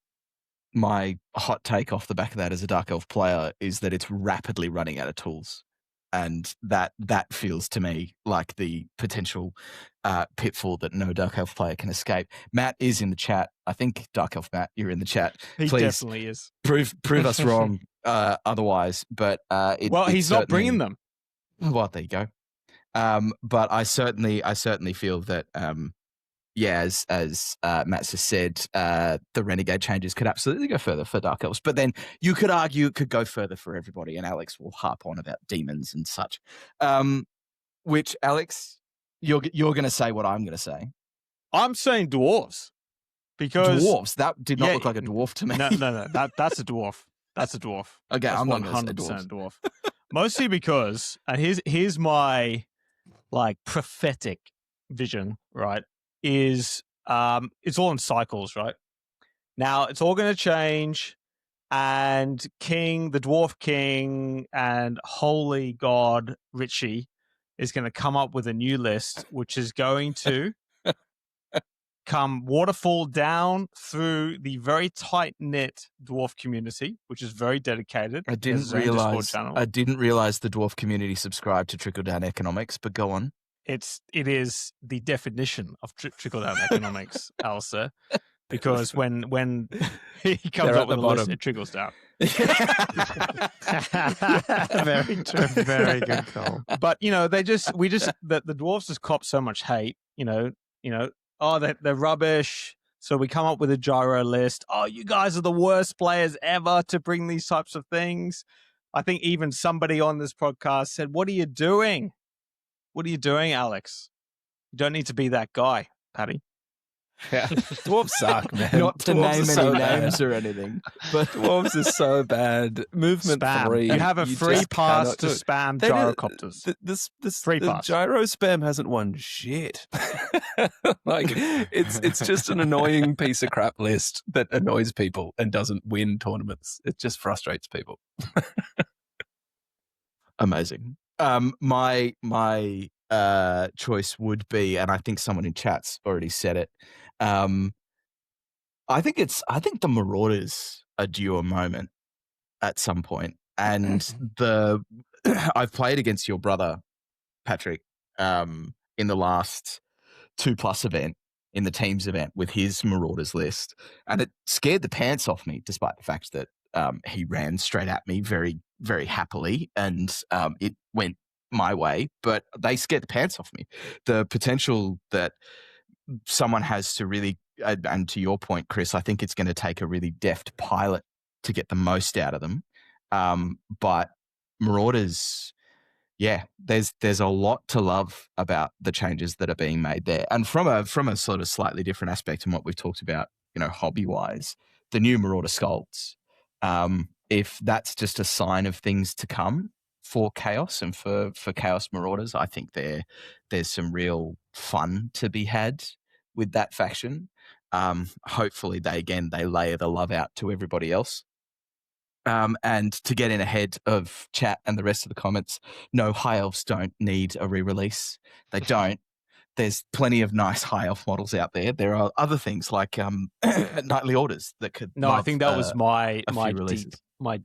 My hot take off the back of that as a Dark Elf player is that it's rapidly running out of tools. And that feels to me like the potential pitfall that no Dark Elf player can escape. Matt is in the chat. I think Dark Elf Matt, you're in the chat. He Please definitely is. Prove us wrong otherwise. But he's not bringing them. Well, there you go. But I certainly feel that as Matt just said, the Renegade changes could absolutely go further for Dark Elves. But then you could argue it could go further for everybody, and Alex will harp on about demons and such. Which, Alex, you're going to say what I'm going to say. I'm saying dwarves. Because dwarves? That did not look like a dwarf to me. No. That's a dwarf. That's a dwarf. Okay, that's I'm not 100% dwarf. Mostly because, and here's my like prophetic vision, right? Is it's all in cycles, right? Now it's all going to change, and the Dwarf King and Holy God Richie is going to come up with a new list, which is going to come waterfall down through the very tight-knit dwarf community, which is very dedicated. I didn't realize the dwarf community subscribed to trickle-down economics, but go on. It is the definition of trickle-down economics, Alistair. because when he comes They're up with at a the list, bottom. it trickles down. Very true. Very good call. But the dwarves just cop so much hate. Oh, they're rubbish. So we come up with a gyro list. Oh, you guys are the worst players ever to bring these types of things. I think even somebody on this podcast said, "What are you doing? What are you doing, Alex? You don't need to be that guy, Paddy." Yeah, dwarves suck, man. Not to Dwarves name are any so names bad. or anything, but Dwarves are so bad. Movement Spam. 3. You have a free just pass cannot to do it. spam They don't- gyrocopters. Free pass. Gyro spam hasn't won shit. Like it's just an annoying piece of crap list that annoys people and doesn't win tournaments. It just frustrates people. amazing. My choice would be, and I think someone in chat's already said it. I think the Marauders are due a moment at some point, and I've played against your brother, Patrick, in the last 2+ event, in the teams event with his Marauders list, and it scared the pants off me, despite the fact that he ran straight at me very, very happily, and it went my way, but they scared the pants off me. The potential that someone has to really, and to your point, Chris, I think it's going to take a really deft pilot to get the most out of them. But Marauders, yeah, there's a lot to love about the changes that are being made there, and from a sort of slightly different aspect from what we've talked about, hobby wise, the new Marauder sculpts. If that's just a sign of things to come for Chaos and for Chaos Marauders, I think there's some real fun to be had with that faction. Hopefully they layer the love out to everybody else. And to get in ahead of chat and the rest of the comments, no, High Elves don't need a re-release. They don't. There's plenty of nice High Elf models out there. There are other things like Nightly Orders that could. No, I think that was my releases.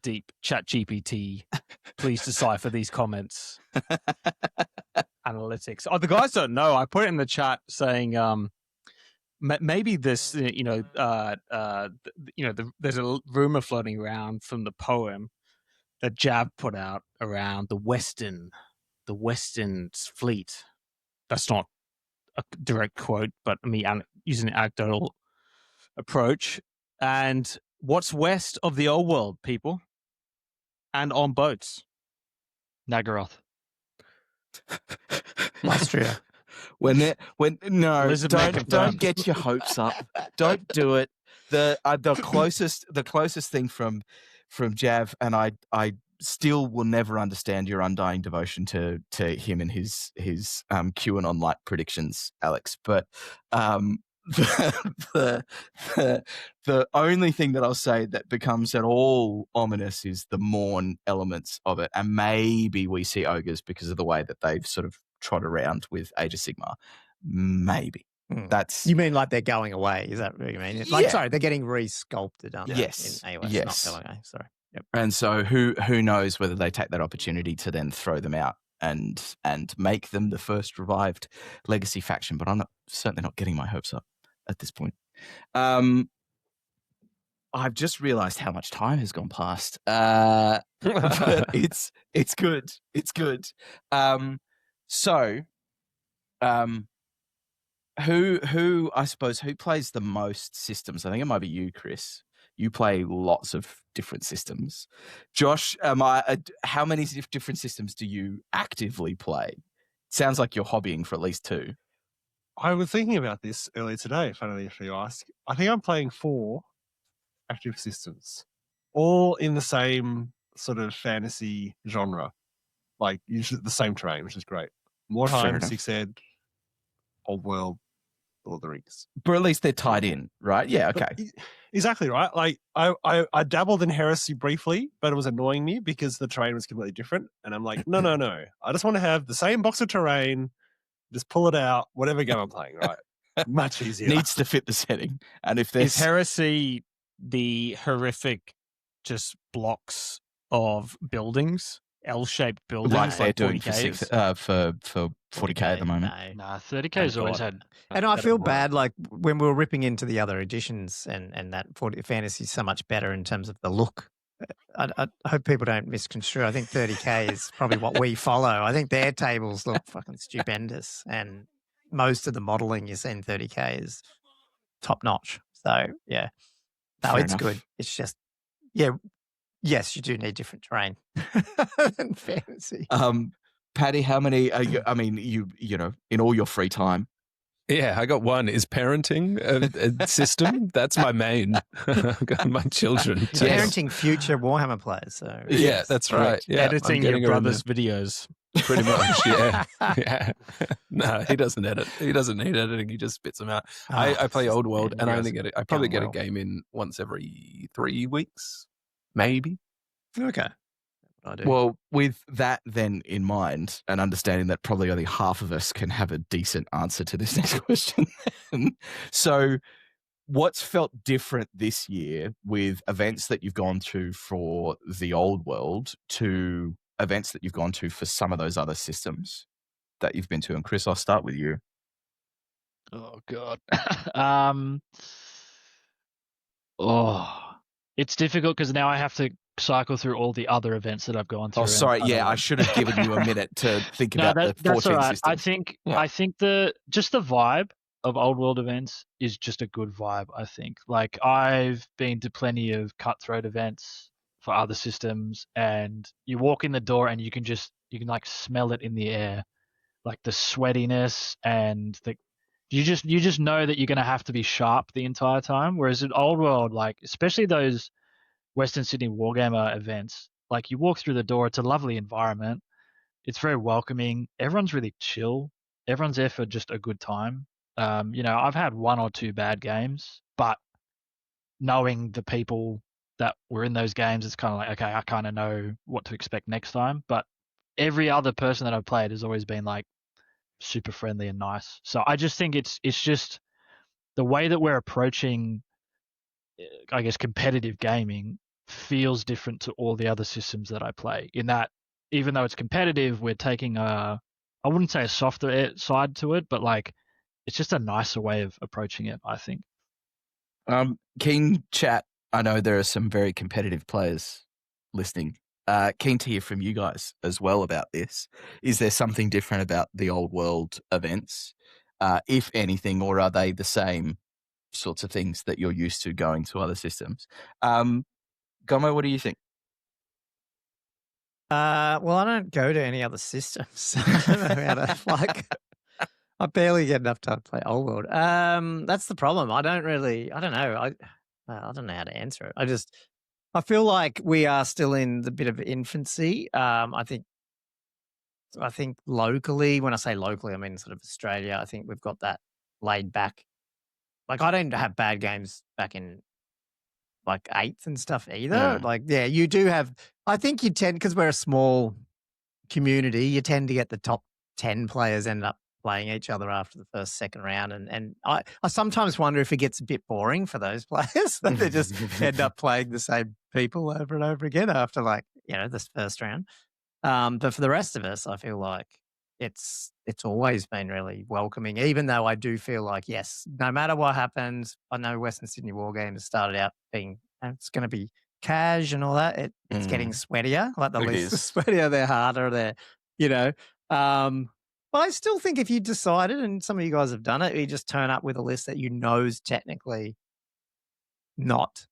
deep chat GPT. Please decipher these comments. Analytics. Oh, the guys don't know. I put it in the chat saying, maybe this, there's a rumor floating around from the poem that Jab put out around the Western fleet. That's not a direct quote, but me using an anecdotal approach. And what's west of the old world, people? And on boats? Nagaroth. Austria. Don't get your hopes up. Don't do it. The closest thing from Jav, and I still will never understand your undying devotion to him and his QAnon like predictions, Alex. But the only thing that I'll say that becomes at all ominous is the Morn elements of it, and maybe we see ogres because of the way that they've sort of trot around with Age of Sigmar. Maybe. That's You mean like they're going away? Is that what you mean? Sorry, they're getting re-sculpted. Yes. In AOS, Yes. not LOA. Sorry. Yep. And so who knows whether they take that opportunity to then throw them out and make them the first revived legacy faction. But I'm certainly not getting my hopes up at this point. I've just realized how much time has gone past. But it's good. It's good. Who I suppose who plays the most systems? I think it might be you, Chris. You play lots of different systems. Josh, how many different systems do you actively play? Sounds like you're hobbying for at least 2. I was thinking about this earlier today, funnily if you ask. I think I'm playing 4 active systems, all in the same sort of fantasy genre, like usually the same terrain, which is great. Warhammer, Six Ed, Old World, Lord of the Rings. But at least they're tied in, right? Yeah, okay. Exactly right. Like I dabbled in Heresy briefly, but it was annoying me because the terrain was completely different. And I'm like, no. I just want to have the same box of terrain, just pull it out, whatever game I'm playing, right? Much easier. Needs to fit the setting. And if there's Is Heresy the horrific just blocks of buildings L-shaped buildings Like they're like doing for 40K at the moment. Nah, 30K's always God. had. And I better feel models. bad, like when we were ripping into the other editions, and that fantasy is so much better in terms of the look. I hope people don't misconstrue. I think 30K is probably what we follow. I think their tables look fucking stupendous, and most of the modeling you see in 30K is top notch. So yeah, no, Fair it's enough. good. It's just yes, you do need different terrain than fantasy. Paddy, how many are you? I mean, you know, in all your free time. Yeah, I got one. Is parenting a system? That's my main. I've got my children. Parenting future Warhammer players. So Yeah, that's right. Yeah, Editing your brother's videos. Pretty much, yeah. Yeah. No, he doesn't edit. He doesn't need editing. He just spits them out. I play Old World, and I only get it. I probably get a game in once every 3 weeks, maybe. Okay. I do. Well, with that then in mind, and understanding that probably only half of us can have a decent answer to this next question. So, what's felt different this year with events that you've gone to for the Old World to events that you've gone to for some of those other systems that you've been to? And Chris, I'll start with you. Oh God. It's difficult because now I have to cycle through all the other events that I've gone through. Oh, sorry. Yeah, I should have given you a minute to think about the 14 all right. systems. I think the vibe of Old World events is just a good vibe. I think, like, I've been to plenty of cutthroat events for other systems, and you walk in the door and you can like smell it in the air, like the sweatiness and you just know that you're going to have to be sharp the entire time. Whereas in Old World, like, especially those Western Sydney Wargamer events, like, you walk through the door, it's a lovely environment. It's very welcoming. Everyone's really chill. Everyone's there for just a good time. I've had 1 or 2 bad games, but knowing the people that were in those games, it's kind of like, okay, I kind of know what to expect next time. But every other person that I've played has always been like super friendly and nice. So I just think it's just the way that we're approaching, I guess, competitive gaming feels different to all the other systems that I play, in that even though it's competitive, we're taking I wouldn't say a softer side to it, but like, it's just a nicer way of approaching it, I think. Keen chat. I know there are some very competitive players listening. Keen to hear from you guys as well about this. Is there something different about the Old World events, if anything, or are they the same sorts of things that you're used to going to other systems? Gommo, what do you think? Well, I don't go to any other systems. I don't know how to, like, I barely get enough time to play Old World. That's the problem. I don't know. I don't know how to answer it. I feel like we are still in the bit of infancy. I think locally, when I say locally, I mean sort of Australia, I think we've got that laid back. Like, I don't have bad games back in like 8th and stuff either. Yeah. Like, yeah, you do have, I think you tend, because we're a small community, you tend to get the top 10 players end up playing each other after the first, second round. And I sometimes wonder if it gets a bit boring for those players, that they just end up playing the same people over and over again after, like, this first round. But for the rest of us, I feel like it's always been really welcoming, even though I do feel like, yes, no matter what happens, I know Western Sydney Wargames started out being, it's going to be cash and all that. It's getting sweatier, like the lists are sweatier, they're harder, but I still think if you decided, and some of you guys have done it, you just turn up with a list that you know is technically not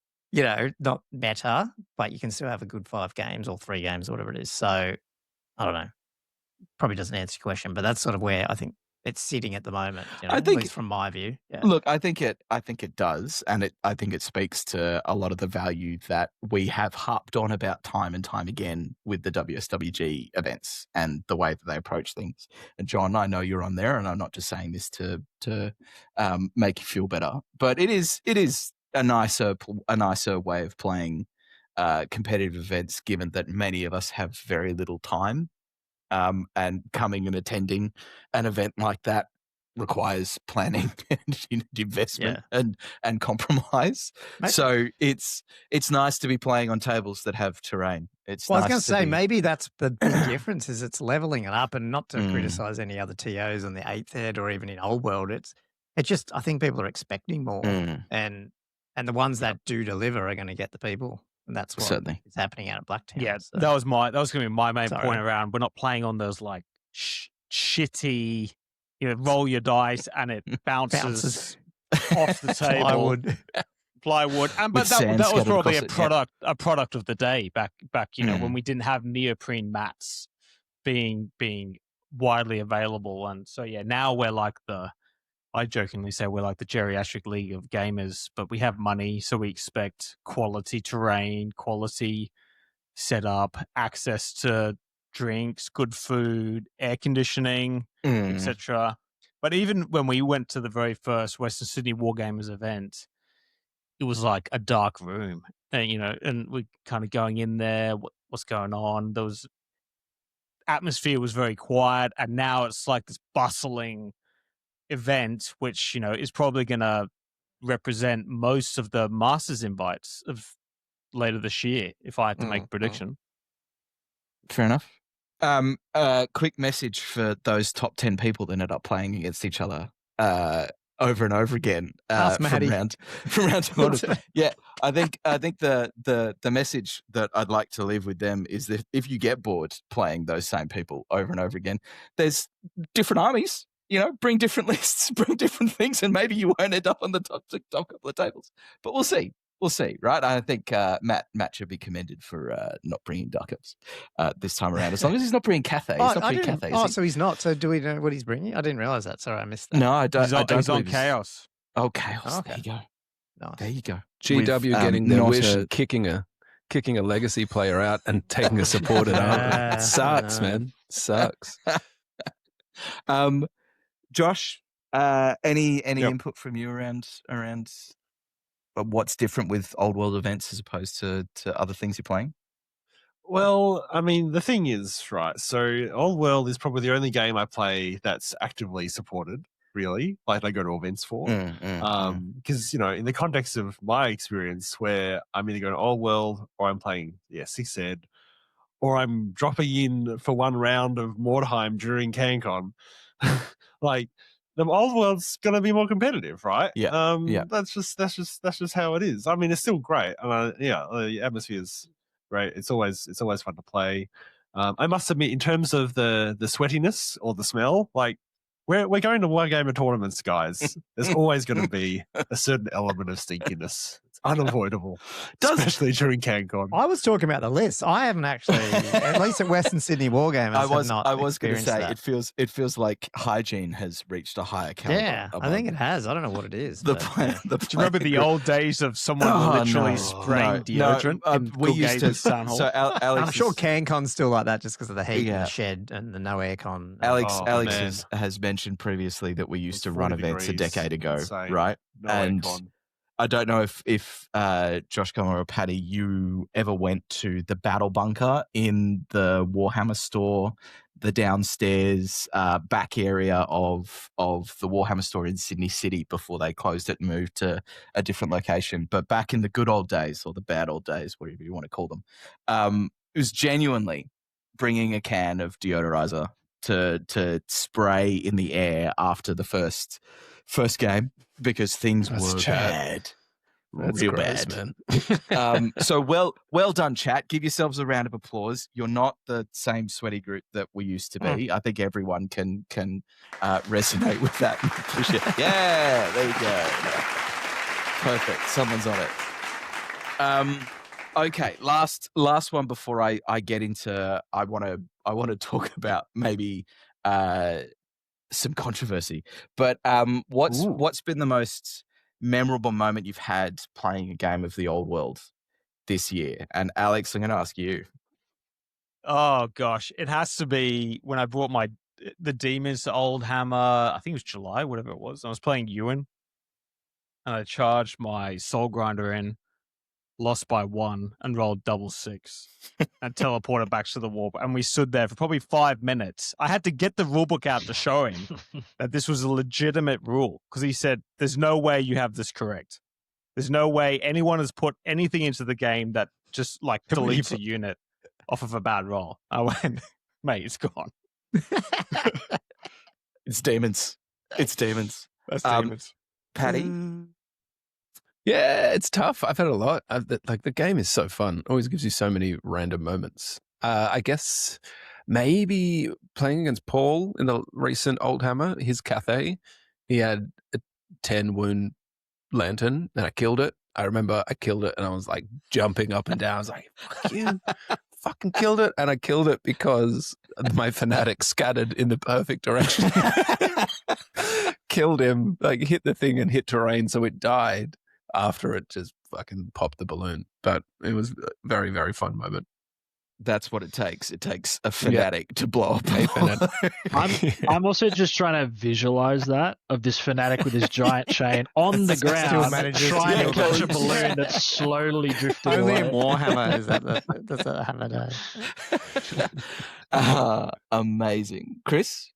better, but you can still have a good 5 games or 3 games or whatever it is. So I don't know. Probably doesn't answer your question, but that's sort of where I think it's sitting at the moment. I think, at least from my view. Yeah. Look, I think it does, and I think it speaks to a lot of the value that we have harped on about time and time again with the WSWG events and the way that they approach things. And John, I know you're on there, and I'm not just saying this to make you feel better, but it is a nicer way of playing competitive events, given that many of us have very little time. And coming and attending an event like that requires planning and investment and compromise. So it's nice to be playing on tables that have terrain. It's Well, I was nice going to say, be... maybe that's the big difference is it's leveling it up, and not to criticize any other TOs on the 8th Ed or even in Old World. It's just, I think people are expecting more, and the ones that do deliver are going to get the people. And that's what is happening out at Blacktown. Yeah, so. that was going to be my main point around. We're not playing on those like shitty, roll your dice and it bounces off the table. Plywood. And but that was probably a product of the day back when we didn't have neoprene mats being widely available. And so now we're like I jokingly say we're like the geriatric league of gamers, but we have money, so we expect quality terrain, quality setup, access to drinks, good food, air conditioning, etc. But even when we went to the very first Western Sydney Wargamers event, it was like a dark room, and we kind of going in there, what's going on? There was atmosphere was very quiet, and now it's like this bustling event, which is probably going to represent most of the Masters invites of later this year, if I had to make a prediction. Fair enough. Quick message for those top 10 people that ended up playing against each other over and over again from round to round. Yeah, I think the message that I'd like to leave with them is that if you get bored playing those same people over and over again, there's different armies. Bring different lists, bring different things, and maybe you won't end up on the top couple of tables. But we'll see. We'll see, right? I think Matt should be commended for not bringing Duckups this time around. As long as he's not bringing Cathay. He's not bringing Cathay. So he's not. So do we know what he's bringing? I didn't realize that. Sorry, I missed that. No, I don't. He's on Chaos. Oh, Chaos. Okay. There you go. Nice. There you go. GW getting their wish and kicking a legacy player out and taking a supported up. Sucks, man. Sucks. Josh, any input from you around what's different with old world events as opposed to other things you're playing? Well, I mean, the thing is, right, so Old World is probably the only game I play that's actively supported, really, like I go to events for. Because, in the context of my experience, where I'm either going to Old World or I'm playing, 6th Ed, or I'm dropping in for one round of Mordheim during CanCon, like, the Old World's going to be more competitive, right? Yeah. That's just how it is. I mean, it's still great. The atmosphere's great. It's always fun to play. I must admit, in terms of the sweatiness or the smell, like we're going to Wargamer tournaments, guys. There's always going to be a certain element of stinkiness. It's unavoidable, especially during CanCon. I was talking about the list. I haven't actually, at least at Western Sydney Wargamers, I was going to say that. It feels like hygiene has reached a higher caliber. Yeah, I think it has. I don't know what it is. Do you remember the old days of someone literally spraying deodorant? We used to. So Alex, I'm sure CanCon's still like that just because of the heat in the shed and the no aircon. Alex has mentioned previously that we used to run events a decade ago, insane. Right? No and aircon. I don't know if Josh Gommo or Paddy, you ever went to the Battle Bunker in the Warhammer store, the downstairs back area of the Warhammer store in Sydney City before they closed it and moved to a different location. But back in the good old days, or the bad old days, whatever you want to call them, it was genuinely bringing a can of deodorizer to spray in the air after the first game because things were bad. That's real gross, bad, man. So well done, chat. Give yourselves a round of applause. You're not the same sweaty group that we used to be. I think everyone can resonate with that. Yeah, there you go. Perfect. Someone's on it. Okay, last one before I get into. I want to talk about maybe some controversy. But what's been the most memorable moment you've had playing a game of the old world this year? And Alex, I'm going to ask you. Oh gosh, it has to be when I brought the demons to Old Hammer. I think it was July, whatever it was. I was playing Ewan, and I charged my Soul Grinder in, lost by 1, and rolled double 6 and teleported back to the warp. And we stood there for probably 5 minutes. I had to get the rule book out to show him that this was a legitimate rule because he said, there's no way you have this correct. There's no way anyone has put anything into the game that just like deletes a unit off of a bad roll. I went, mate, it's gone. It's demons. It's demons. That's demons. Paddy? Yeah, it's tough. I've had a lot. The game is so fun. Always gives you so many random moments. I guess maybe playing against Paul in the recent Oldhammer, his Cathay, he had a 10 wound lantern and I killed it. I remember I killed it and I was like jumping up and down. I was like, fuck you. Fucking killed it. And I killed it because my fanatic scattered in the perfect direction. Killed him, like hit the thing and hit terrain, so it died after it just fucking popped the balloon. But it was a very, very fun moment. That's what it takes. It takes a fanatic to blow up a fanatic. I'm also just trying to visualize that of this fanatic with his giant chain on the ground trying to catch a balloon that's slowly drifting Only away. in Warhammer does that have a day. Amazing. Chris?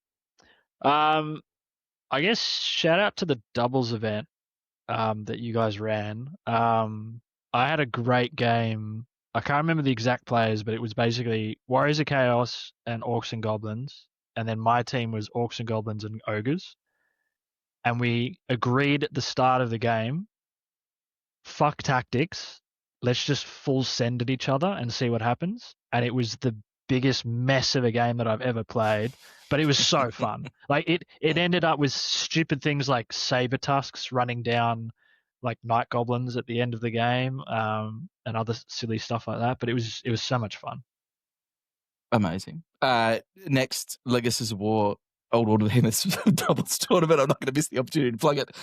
I guess shout out to the doubles event that you guys ran. I had a great game. I can't remember the exact players, but it was basically Warriors of Chaos and Orcs and Goblins. And then my team was Orcs and Goblins and Ogres. And we agreed at the start of the game, fuck tactics. Let's just full send at each other and see what happens. And it was the biggest mess of a game that I've ever played. But it was so fun. Like it ended up with stupid things like saber tusks running down like night goblins at the end of the game, and other silly stuff like that. But it was so much fun. Amazing. Next, Legacies of War, Old World Behemoths doubles tournament. I'm not going to miss the opportunity to plug it.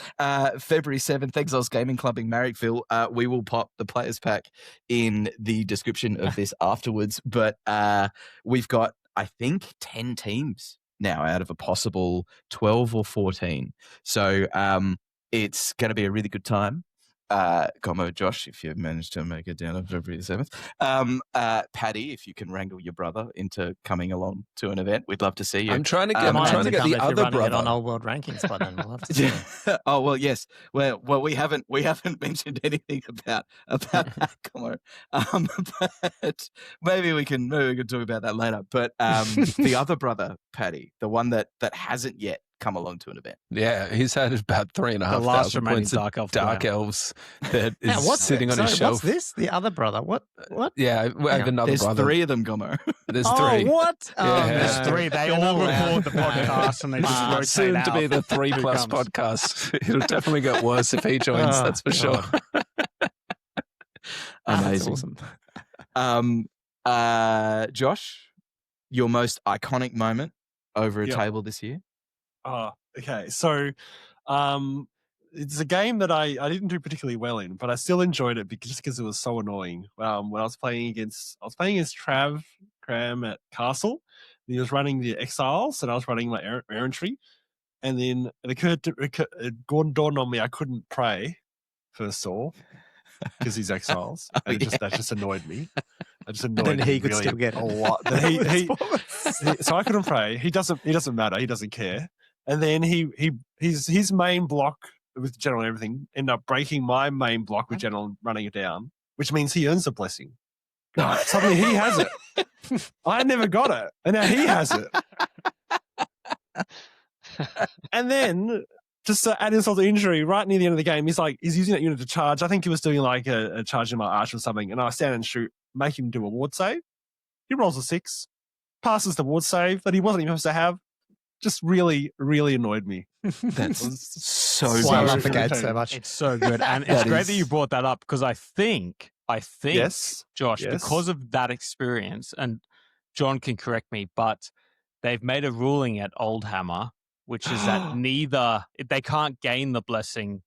February 7th, Exiles Gaming Club in Marrickville. We will pop the players pack in the description of this afterwards. But we've got, I think, 10 teams now out of a possible 12 or 14. So it's going to be a really good time. Gommo Josh, if you managed to make it down on February the 7th. Paddy, if you can wrangle your brother into coming along to an event, we'd love to see you. I'm trying to get the other brother on Old World Rankings by then. We'll have to see. Oh well, yes. Well, we haven't mentioned anything about that, Gommo. But maybe we can talk about that later. But the other brother, Paddy, the one that hasn't yet come along to an event. Yeah, he's had about 3,500 points of Dark Elves that is sitting on his shelf. What's this? The other brother? What? Yeah, we have another There's brother. 3 of them, Gommo. There's 3. Oh, what? Yeah. There's 3. They all record the podcast and they just rotate soon out. to be the 3+ Who comes. podcast. It'll definitely get worse if he joins, that's for sure. Amazing. Awesome. Josh, your most iconic moment over a table this year? Oh, okay. So it's a game that I didn't do particularly well in, but I still enjoyed it because it was so annoying. When I was playing against Cram at Castle. And he was running the Exiles, and I was running my errantry. And then it dawned on me I couldn't pray for Saul because he's Exiles, and that just annoyed me. It just annoyed then he me could really still get it. a lot. So I couldn't pray. He doesn't matter. He doesn't care. And then his main block with general and everything ended up breaking my main block with general and running it down, which means he earns a blessing. Suddenly he has it. I never got it, and now he has it. And then, just to add insult to injury, right near the end of the game, he's using that unit to charge. I think he was doing like a charge in my arch or something, and I stand and shoot, make him do a ward save. He rolls a 6, passes the ward save that he wasn't even supposed to have. Just really, really annoyed me. That's so I love the game so much. It's so good. And it's great that you brought that up because I think, yes, Josh, because of that experience, and John can correct me, but they've made a ruling at Oldhammer, which is that they can't gain the blessing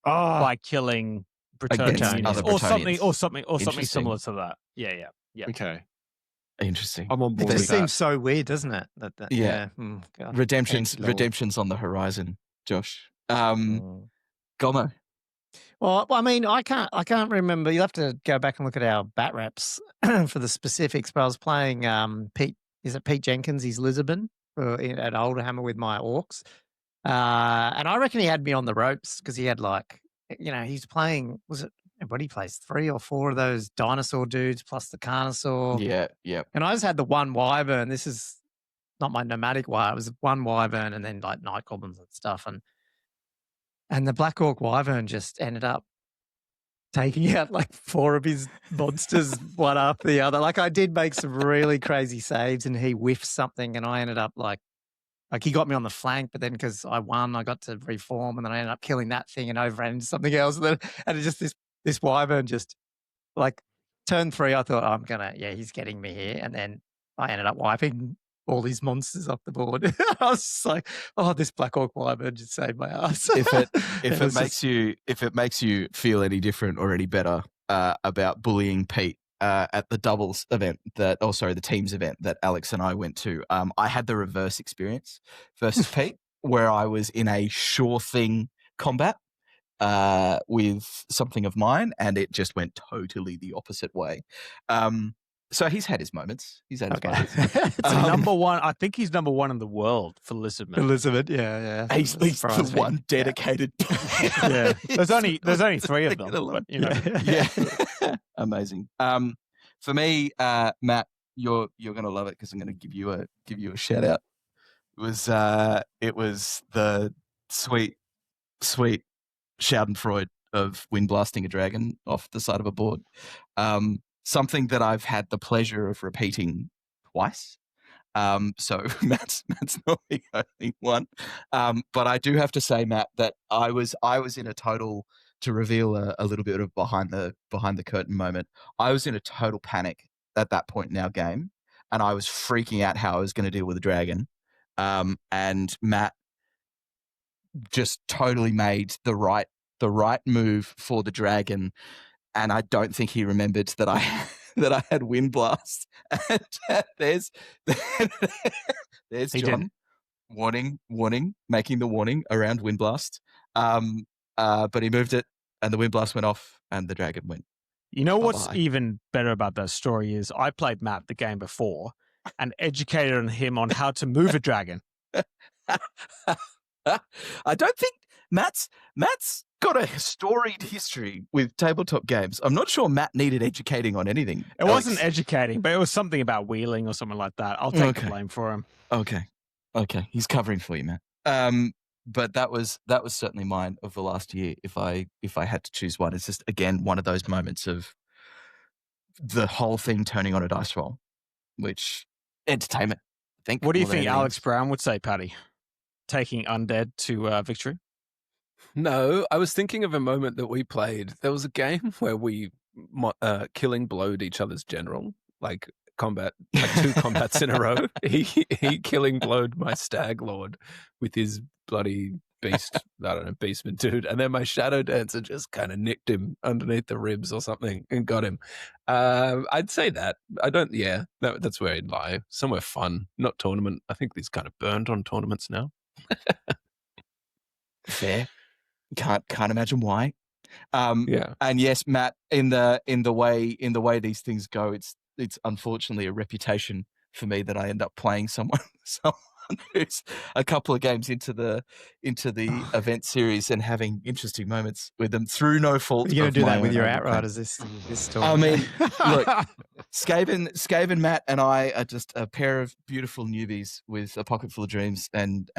by killing Bretonnians or something similar to that. Yeah. Okay. Interesting. I'm on board. It With just seems so weird, doesn't it? Yeah. God. Redemption's on the horizon, Josh. Gommo. Well, I mean, I can't remember. You'll have to go back and look at our bat raps for the specifics. But I was playing Pete. Is it Pete Jenkins? He's Lisbon at Warhammer with my orcs, and I reckon he had me on the ropes because he had he's playing. Was it what he plays? 3 or 4 of those dinosaur dudes plus the Carnosaur. Yeah. And I just had the one wyvern. This is not my nomadic wyvern. It was one wyvern and then like night goblins and stuff. And the Black Orc wyvern just ended up taking out like 4 of his monsters, one after the other. Like I did make some really crazy saves and he whiffed something and I ended up like he got me on the flank, but then because I won, I got to reform and then I ended up killing that thing and overran into something else. And it just this wyvern just like turn 3, I thought, he's getting me here. And then I ended up wiping all these monsters off the board. I was just like, this Black Orc wyvern just saved my ass. If it makes you feel any different or any better about bullying Pete at the doubles event the teams event that Alex and I went to, I had the reverse experience versus Pete, where I was in a sure thing combat with something of mine, and it just went totally the opposite way. So he's had his moments. He's had his moments. Number one. I think he's number 1 in the world for Lisbon. Yeah. He's the one dedicated. Yeah. There's only 3 of them. But, Yeah. Amazing. For me, Matt, you're gonna love it because I'm gonna give you a shout out. It was the sweet Schadenfreude of wind blasting a dragon off the side of a board. Something that I've had the pleasure of repeating twice. So Matt's not the only one. But I do have to say, Matt, that I was in a total, to reveal a little bit of behind the curtain moment. I was in a total panic at that point in our game, and I was freaking out how I was going to deal with the dragon. And Matt just totally made the right move for the dragon. And I don't think he remembered that I had wind blast. And there's John warning, making the warning around wind blast. But he moved it, and the wind blast went off, and the dragon went. You know what's even better about that story is I played Matt the game before and educated him on how to move a dragon. I don't think Matt's got a storied history with tabletop games. I'm not sure Matt needed educating on anything. It wasn't educating, but it was something about wheeling or something like that. I'll take the blame for him. Okay. He's covering for you, Matt. But that was certainly mine of the last year. If I had to choose one, it's just again one of those moments of the whole thing turning on a dice roll, which entertainment. I think. What do you think Alex Brown would say, Paddy? Taking undead to victory? No, I was thinking of a moment that we played. There was a game where we killing blowed each other's general, like 2 combats in a row. He killing blowed my stag lord with his bloody beastman dude, and then my shadow dancer just kind of nicked him underneath the ribs or something and got him. I'd say that. I don't. Yeah, that's where he'd lie. Somewhere fun, not tournament. I think he's kind of burned on tournaments now. Fair. Can't imagine why. Yeah. And yes, Matt, in the way these things go, it's unfortunately a reputation for me that I end up playing someone who's a couple of games into the event series and having interesting moments with them through no fault. You're going to do that with your own Outriders this story. I mean, look, Skaven, Matt, and I are just a pair of beautiful newbies with a pocket full of dreams and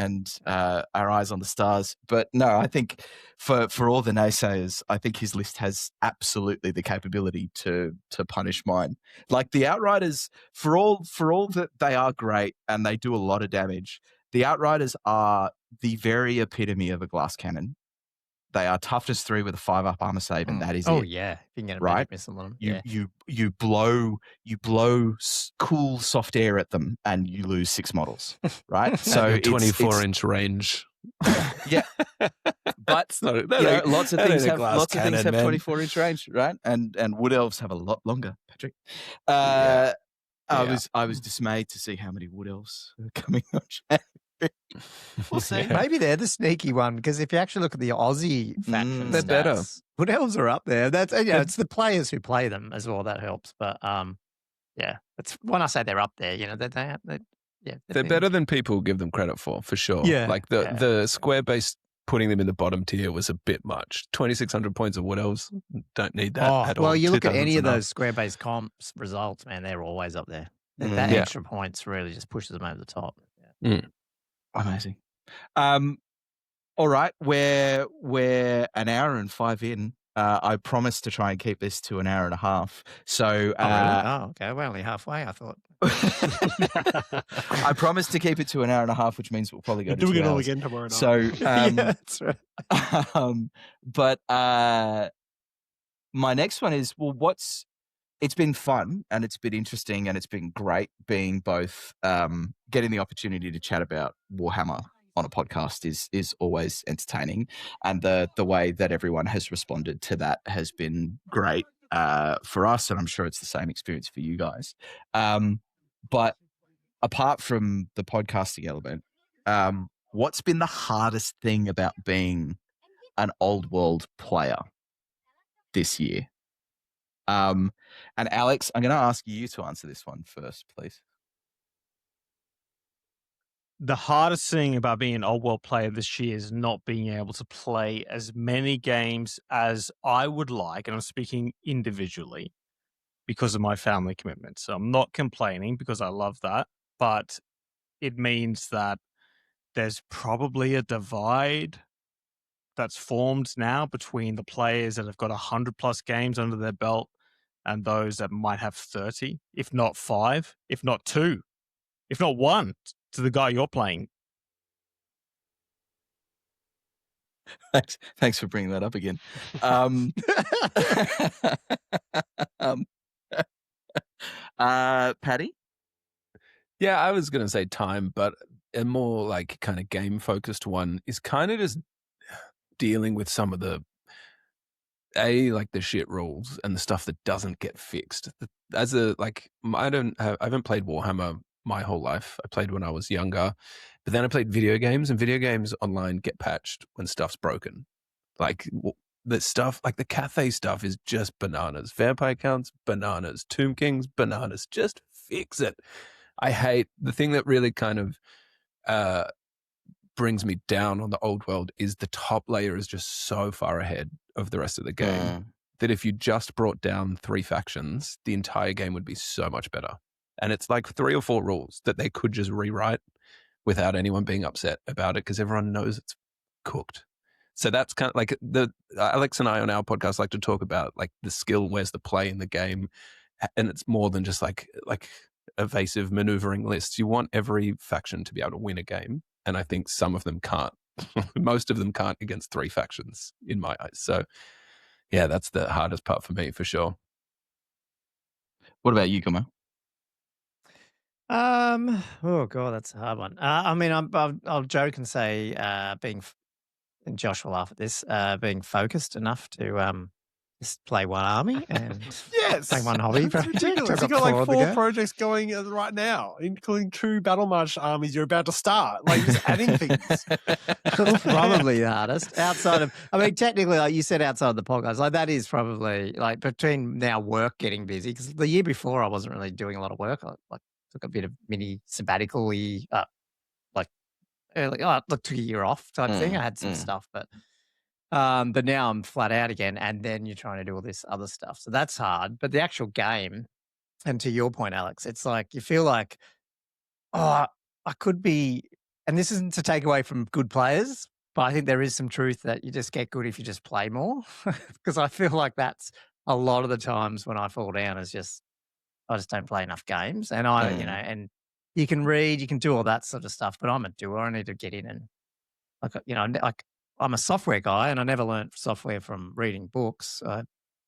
our eyes on the stars. But no, I think for all the naysayers, I think his list has absolutely the capability to punish mine. Like the Outriders, for all that they are great and they do a lot of damage, the Outriders are the very epitome of a glass cannon. They are toughness 3 with a 5-up armor save, and that is it. Oh yeah, if you can get a magic missile on them. You blow cool soft air at them, and you lose 6 models. Right, so 24-inch range. Yeah, but lots of things have 24-inch range, right? And wood elves have a lot longer. Patrick, I was dismayed to see how many wood elves are coming on chat. We'll see. Maybe they're the sneaky one because if you actually look at the Aussie faction They're stats, better. Wood Elves are up there. That's it's the players who play them as well that helps. But yeah, it's when I say they're up there, They're better than people give them credit for sure. Yeah, Like the Square base putting them in the bottom tier was a bit much. 2,600 points of Wood Elves, don't need that at all. Well, you look at 2,000's any of enough. those Square-based comps results, man, they're always up there. That Yeah. extra points really just pushes them over the top. Amazing. All right, we're an hour and 5 in. I promised to try and keep this to an hour and a half. So, Really? Okay. We're only halfway, I thought. I promised to keep it to an hour and a half, which means we'll probably go We're to doing 2 it all hours. again tomorrow night. So, Yeah, that's right. But my next one is, it's been fun and it's been interesting and it's been great being both getting the opportunity to chat about Warhammer on a podcast is always entertaining, and the way that everyone has responded to that has been great for us, and I'm sure it's the same experience for you guys. But apart from the podcasting element, what's been the hardest thing about being an old world player this year? And Alex, I'm going to ask you to answer this one first, please. The hardest thing about being an old world player this year is not being able to play as many games as I would like, and I'm speaking individually because of my family commitments. So I'm not complaining because I love that, but it means that there's probably a divide that's formed now between the players that have got 100+ games under their belt and those that might have 30, if not 5, if not 2, if not 1 to the guy you're playing. Thanks for bringing that up again. Paddy? Yeah, I was going to say time, but a more like kind of game focused one is kind of just dealing with some of the like the shit rules and the stuff that doesn't get fixed. I haven't played Warhammer my whole life. I played when I was younger, but then I played video games, and video games online get patched when stuff's broken. Like the stuff, like the Cathay stuff is just bananas. Vampire counts, bananas. Tomb Kings, bananas. Just fix it. I hate the thing that really kind of brings me down on the old world is the top layer is just so far ahead of the rest of the game that if you just brought down 3 factions, the entire game would be so much better. And it's like 3 or 4 rules that they could just rewrite without anyone being upset about it because everyone knows it's cooked. So that's kind of like Alex and I on our podcast like to talk about like the skill, where's the play in the game, and it's more than just like evasive maneuvering lists. You want every faction to be able to win a game, and I think some of them can't. Most of them can't against 3 factions in my eyes. So yeah, that's the hardest part for me for sure. What about you, Gommo? Oh god, that's a hard one. I mean, I'll joke and say and Josh will laugh at this, being focused enough to just play one army and play one hobby It's project. ridiculous. I've You've got like 4 on the 4 go. projects going right now, including 2 battle march armies you're about to start. Like just adding things. That's probably the hardest. Outside of, I mean, technically, like you said, outside the podcast, like that is probably like between now work getting busy because the year before I wasn't really doing a lot of work. I took a bit of mini sabbatical-y, took a year off type thing. I had some stuff, but now I'm flat out again, and then you're trying to do all this other stuff. So that's hard. But the actual game, and to your point, Alex, it's like you feel like, I could be, and this isn't to take away from good players, but I think there is some truth that you just get good if you just play more. Because I feel like that's a lot of the times when I fall down is just I just don't play enough games, and and you can read, you can do all that sort of stuff, but I'm a doer. I need to get in and I'm a software guy, and I never learned software from reading books.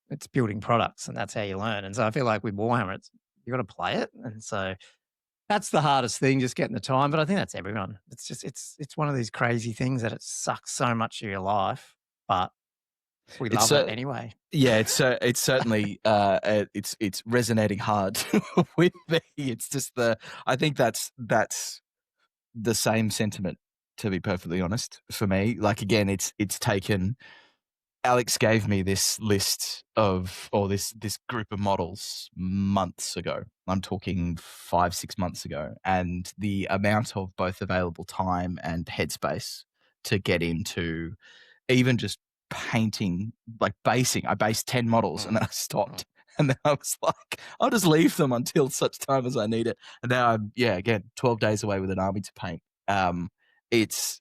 It's building products, and that's how you learn. And so I feel like with Warhammer, you got to play it, and so that's the hardest thing, just getting the time. But I think that's everyone. It's just it's one of these crazy things that it sucks so much of your life, but we love it anyway. Yeah, it's certainly it's resonating hard with me. It's just I think that's the same sentiment, to be perfectly honest, for me. Like, again, it's taken. Alex gave me this list or this group of models months ago. I'm talking 5-6 months ago, and the amount of both available time and headspace to get into even just painting, like basing. I based 10 models and then I stopped. And then I was like, I'll just leave them until such time as I need it. And now I'm, again, 12 days away with an army to paint. It's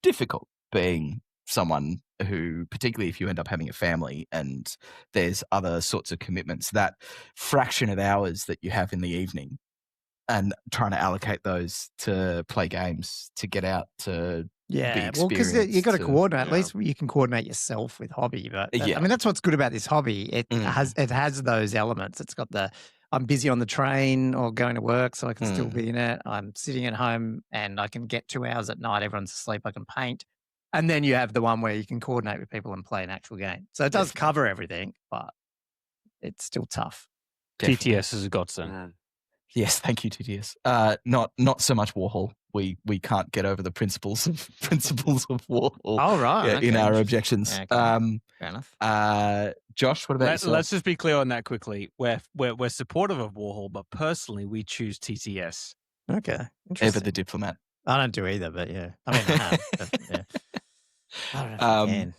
difficult being someone who, particularly if you end up having a family and there's other sorts of commitments, that fraction of hours that you have in the evening and trying to allocate those to play games, to get out, to well, because you got to coordinate. At least you can coordinate yourself with hobby. But I mean, that's what's good about this hobby. It has those elements. It's got I'm busy on the train or going to work, so I can still be in it. I'm sitting at home and I can get 2 hours at night. Everyone's asleep. I can paint. And then you have the one where you can coordinate with people and play an actual game. So it does cover everything, but it's still tough. Definitely. TTS is a godsend. Yes, thank you, TTS. Not so much Warhol. We can't get over the principles of Warhol. Oh, right. In our objections. Fair enough. Josh, what about yourself? Let's just be clear on that quickly. We're supportive of Warhol, but personally, we choose TTS. Okay, Ever the diplomat. I don't do either, but yeah. I mean, I have. But, yeah. I don't know if I can.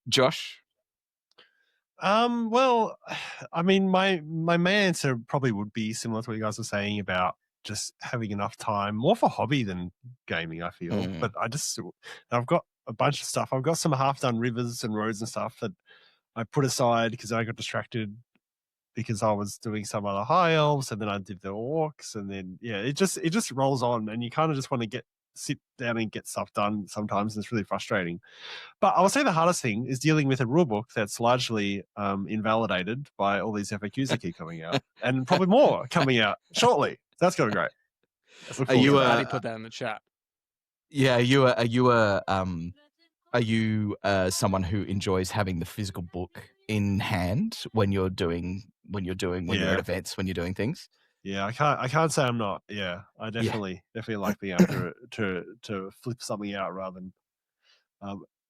Josh? Well, I mean, my main answer probably would be similar to what you guys were saying about just having enough time, more for hobby than gaming, I feel. But I've got a bunch of stuff. I've got some half-done rivers and roads and stuff that I put aside because I got distracted because I was doing some other high elves, and then I did the orcs, and then it just rolls on, and you kind of just want to sit down and get stuff done sometimes, and it's really frustrating. But I would say the hardest thing is dealing with a rule book that's largely invalidated by all these FAQs that keep coming out, and probably more coming out shortly. So that's going great. Paddy put that in the chat. Yeah, are you someone who enjoys having the physical book in hand when you're at events, when you're doing things? Yeah, I can't say I'm not. Yeah, I definitely like being able to flip something out rather than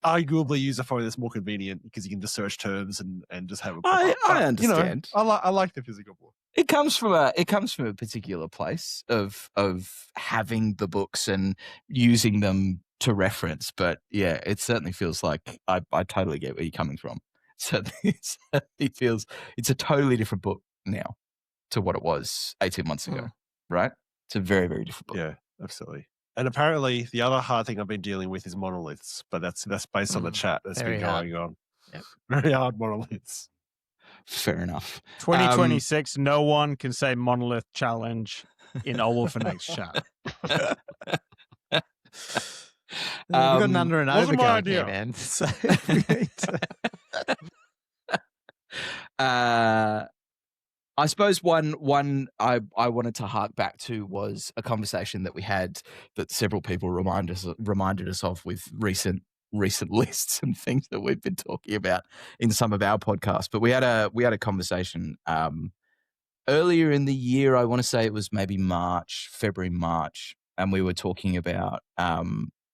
arguably use a phone that's more convenient because you can just search terms and just have a pop up. I understand. I like the physical book. It comes from a particular place of having the books and using them to reference, but it certainly feels like I totally get where you're coming from. So it feels it's a totally different book now to what it was 18 months ago, right? It's a very, very different book. Yeah, absolutely. And apparently the other hard thing I've been dealing with is monoliths, but that's based on the chat that's been going on. Yep. Very hard monoliths. Fair enough. 2026, no one can say monolith challenge in Olafinate's chat. We've got an under and over wasn't my going idea. here, man. So I suppose one I wanted to hark back to was a conversation that we had that several people reminded us of with recent lists and things that we've been talking about in some of our podcasts. But we had a conversation earlier in the year. I want to say it was maybe February, March, and we were talking about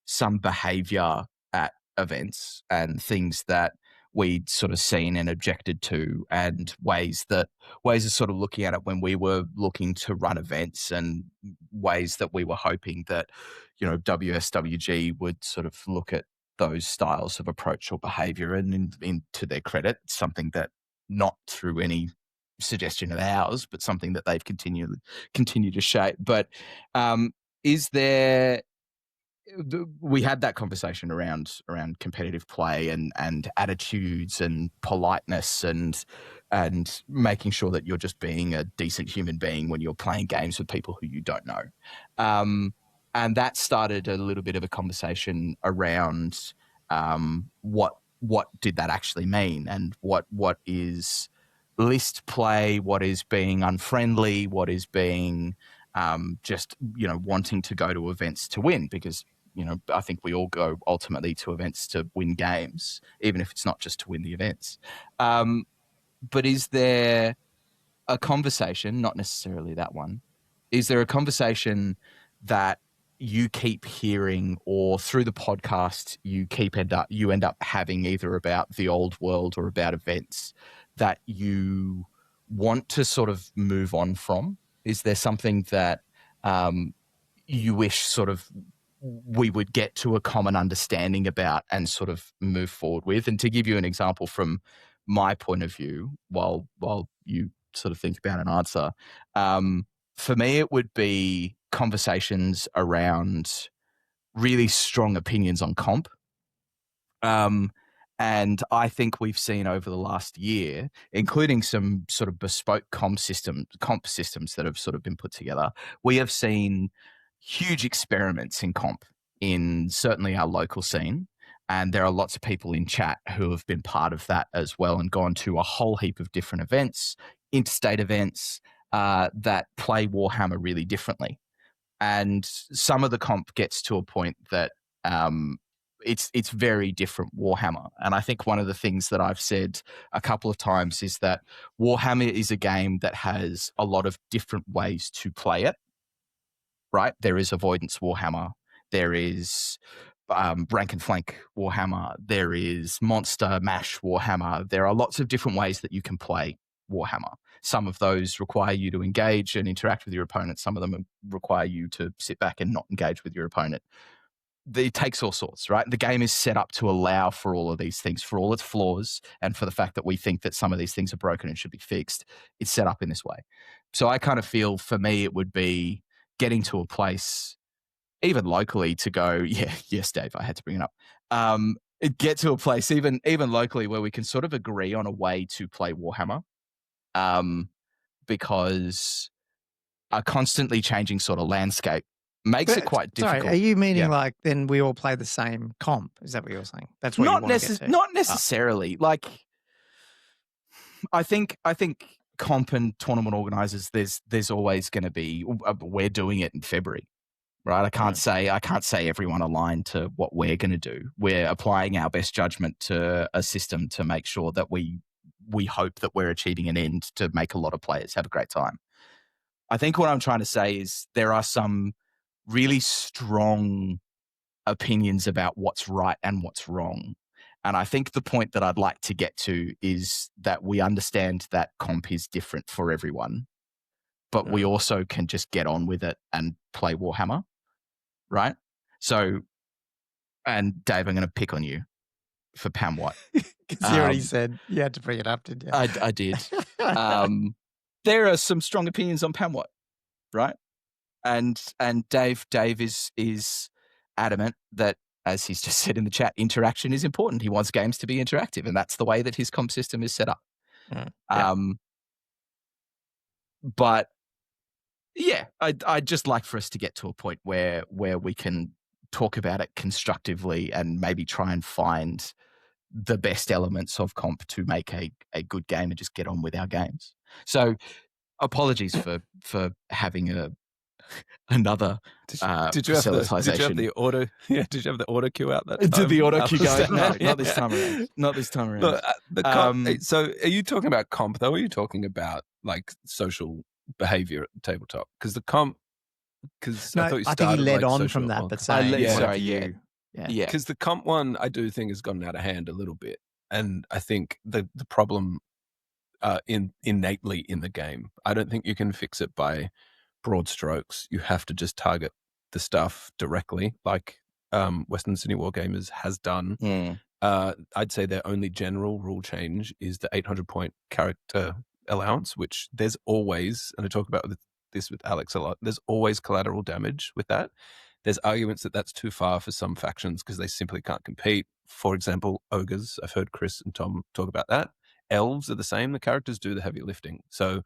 some behavior at events and things that we'd sort of seen and objected to, and ways of sort of looking at it when we were looking to run events, and ways that we were hoping that, WSWG would sort of look at those styles of approach or behavior. And to their credit, something that, not through any suggestion of ours, but something that they've continued to shape. But we had that conversation around competitive play and attitudes and politeness and making sure that you're just being a decent human being when you're playing games with people who you don't know. And that started a little bit of a conversation around what did that actually mean, and what is list play, what is being unfriendly, what is being just wanting to go to events to win, because I think we all go ultimately to events to win games, even if it's not just to win the events. But is there a conversation, not necessarily that one, is there a conversation that you keep hearing, or through the podcast, you end up having either about the old world or about events that you want to sort of move on from? Is there something that you wish sort of we would get to a common understanding about and sort of move forward with? And to give you an example from my point of view, while you sort of think about an answer, for me, it would be conversations around really strong opinions on comp. And I think we've seen over the last year, including some sort of bespoke comp systems that have sort of been put together, we have seen huge experiments in comp in certainly our local scene. And there are lots of people in chat who have been part of that as well and gone to a whole heap of different events, interstate events that play Warhammer really differently. And some of the comp gets to a point that it's very different Warhammer. And I think one of the things that I've said a couple of times is that Warhammer is a game that has a lot of different ways to play it, right? There is Avoidance Warhammer. There is rank and flank Warhammer. There is Monster Mash Warhammer. There are lots of different ways that you can play Warhammer. Some of those require you to engage and interact with your opponent. Some of them require you to sit back and not engage with your opponent. It takes all sorts, right? The game is set up to allow for all of these things, for all its flaws, and for the fact that we think that some of these things are broken and should be fixed. It's set up in this way. So I kind of feel, for me, it would be getting to a place, even locally, to go, yes, Dave, I had to bring it up. Get to a place, even locally, where we can sort of agree on a way to play Warhammer, because a constantly changing sort of landscape makes it quite difficult. Sorry, are you meaning like then we all play the same comp? Is that what you're saying? That's what you want to get to? Not necessarily. Like, I think comp and tournament organizers, there's always going to be. We're doing it in February, right? I can't say everyone aligned to what we're going to do. We're applying our best judgment to a system to make sure that we hope that we're achieving an end to make a lot of players have a great time. I think what I'm trying to say is there are some really strong opinions about what's right and what's wrong. And I think the point that I'd like to get to is that we understand that comp is different for everyone, but we also can just get on with it and play Warhammer, right? So, and Dave, I'm going to pick on you for Pam Watt. Because you already said you had to bring it up, didn't you? I did. There are some strong opinions on Pam Watt, right? And Dave is adamant that, as he's just said in the chat, interaction is important. He wants games to be interactive, and that's the way that his comp system is set up. But yeah, I'd just like for us to get to a point where we can talk about it constructively and maybe try and find the best elements of comp to make a good game and just get on with our games. So apologies for having another did you have the auto? Yeah, did you have the auto queue out that time? Did the auto queue go? No, not this time around. Not this time around. Look, the comp, so are you talking about comp though? Or are you talking about like social behavior at the tabletop? Because the comp, because I thought you started, I think he led like, on social, from that, but sorry, you. Yeah, because the comp one I do think has gotten out of hand a little bit, and I think the problem innately in the game. I don't think you can fix it by broad strokes. You have to just target the stuff directly, like Western Sydney Wargamers has done. I'd say their only general rule change is the 800 point character allowance, which there's always, and I talk about this with Alex a lot, there's always collateral damage with that. There's arguments that that's too far for some factions because they simply can't compete. For example, ogres. I've heard Chris and Tom talk about that. Elves are the same. The characters do the heavy lifting. So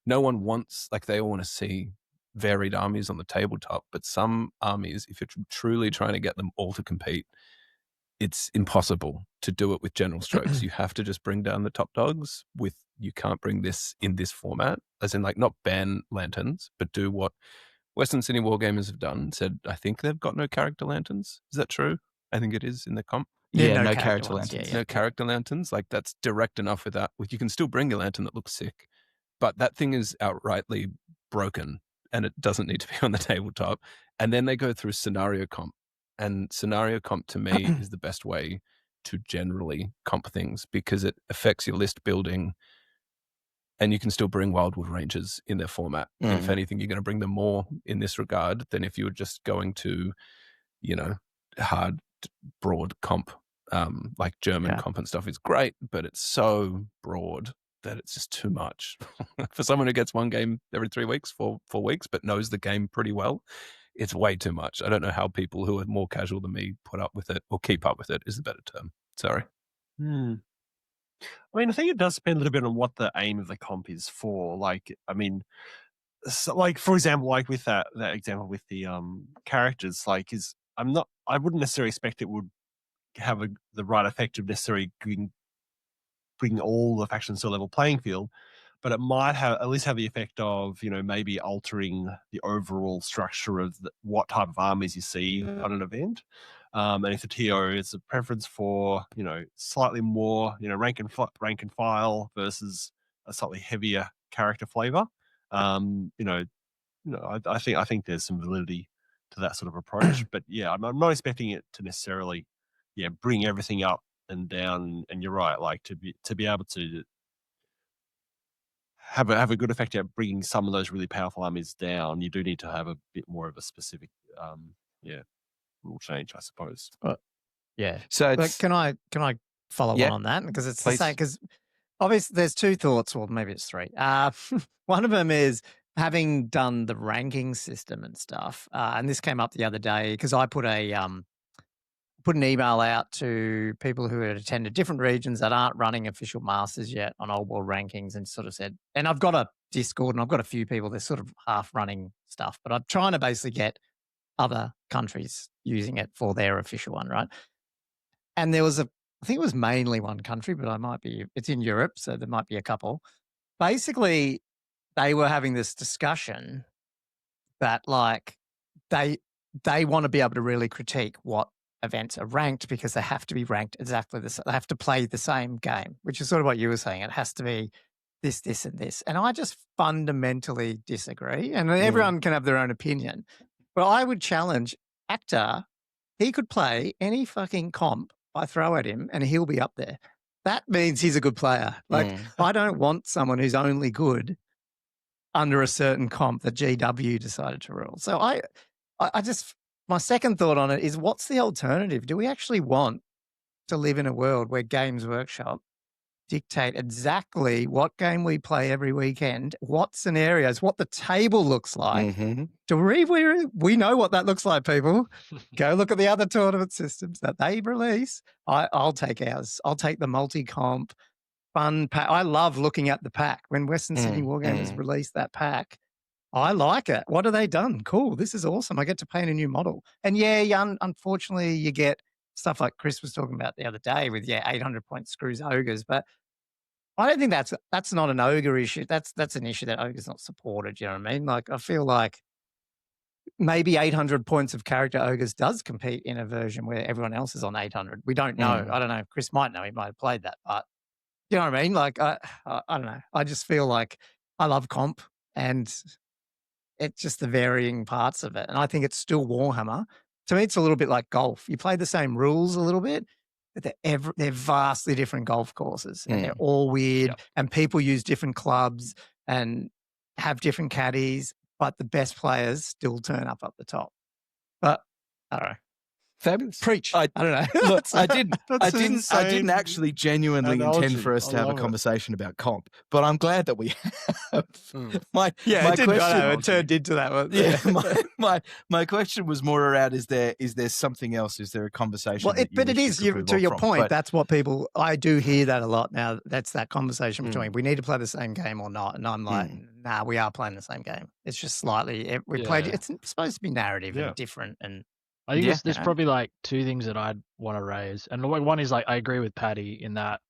no one wants, like, they all want to see varied armies on the tabletop, but some armies, if you're truly trying to get them all to compete, it's impossible to do it with general strokes. You have to just bring down the top dogs with, you can't bring this in this format, as in, like, not ban lanterns, but do what Western Sydney Wargamers have done. Said, I think they've got no character lanterns. Is that true? I think it is in the comp. Yeah, no character lanterns. No character lanterns. Like, that's direct enough with that. You can still bring a lantern that looks sick, but that thing is outrightly broken and it doesn't need to be on the tabletop. And then they go through scenario comp. And scenario comp to me is the best way to generally comp things because it affects your list building and you can still bring Wildwood Rangers in their format. And if anything, you're going to bring them more in this regard than if you were just going to, hard, broad comp, like German comp and stuff is great, but it's so broad that it's just too much. For someone who gets one game every 3 weeks, 4 weeks, but knows the game pretty well, it's way too much. I don't know how people who are more casual than me put up with it or keep up with it is the better term. Sorry. I mean, I think it does depend a little bit on what the aim of the comp is for. Like, I mean, for example, like with that example with the characters, I wouldn't necessarily expect it would have the right effect of necessarily bring all the factions to a level playing field, but it might at least have the effect of maybe altering the overall structure of what type of armies you see on an event. And if the TO is a preference for slightly more rank and file versus a slightly heavier character flavor, I think there's some validity to that sort of approach. But yeah, I'm not expecting it to necessarily bring everything up and down. And you're right, like to be able to have a good effect at bringing some of those really powerful armies down, you do need to have a bit more of a specific rule change, I suppose. Yeah. So can I follow on that? Because it's the same. Because obviously there's two thoughts, or maybe it's three. One of them is having done the ranking system and stuff, and this came up the other day because I put an email out to people who had attended different regions that aren't running official masters yet on Old World rankings, and sort of said, and I've got a Discord and I've got a few people, they're sort of half running stuff, but I'm trying to basically get other countries using it for their official one, right? And there was I think it was mainly one country, but it's in Europe, so there might be a couple. Basically, they were having this discussion that like they want to be able to really critique what events are ranked because they have to be ranked exactly the same. They have to play the same game, which is sort of what you were saying. It has to be this, this, and this. And I just fundamentally disagree. And everyone can have their own opinion. But I would challenge Actor. He could play any fucking comp I throw at him and he'll be up there. That means he's a good player. Like, I don't want someone who's only good under a certain comp that GW decided to rule. So I just, my second thought on it is, what's the alternative? Do we actually want to live in a world where Games Workshop dictate exactly what game we play every weekend, what scenarios, what the table looks like? Do we know what that looks like, people? Go look at the other tournament systems that they release. I'll take ours. I'll take the multi-comp fun pack. I love looking at the pack. When Western Sydney Wargamers released that pack, I like it. What have they done? Cool. This is awesome. I get to paint a new model. And unfortunately, you get stuff like Chris was talking about the other day with 800-point screws ogres. But I don't think that's not an ogre issue. That's an issue that ogre's not supported. You know what I mean? Like, I feel like maybe 800 points of character ogres does compete in a version where everyone else is on 800. We don't know. I don't know. Chris might know. He might have played that. But you know what I mean? Like, I don't know. I just feel like I love comp and it's just the varying parts of it. And I think it's still Warhammer. To me, it's a little bit like golf. You play the same rules a little bit, but they're vastly different golf courses and they're all weird and people use different clubs and have different caddies, but the best players still turn up the top. But I don't know. Fabulous. Preach. I don't know. Look, I didn't actually genuinely intend for us to have a conversation about comp, but I'm glad that we have. It turned into that one. Yeah, my question was more around: is there something else? Is there a conversation? Well, but it is to your point. That's what people. I do hear that a lot now. That's that conversation between we need to play the same game or not, and I'm like, nah, we are playing the same game. It's just slightly played. It's supposed to be narrative and different and. I think there's probably like two things that I'd want to raise. And one is like, I agree with Paddy in that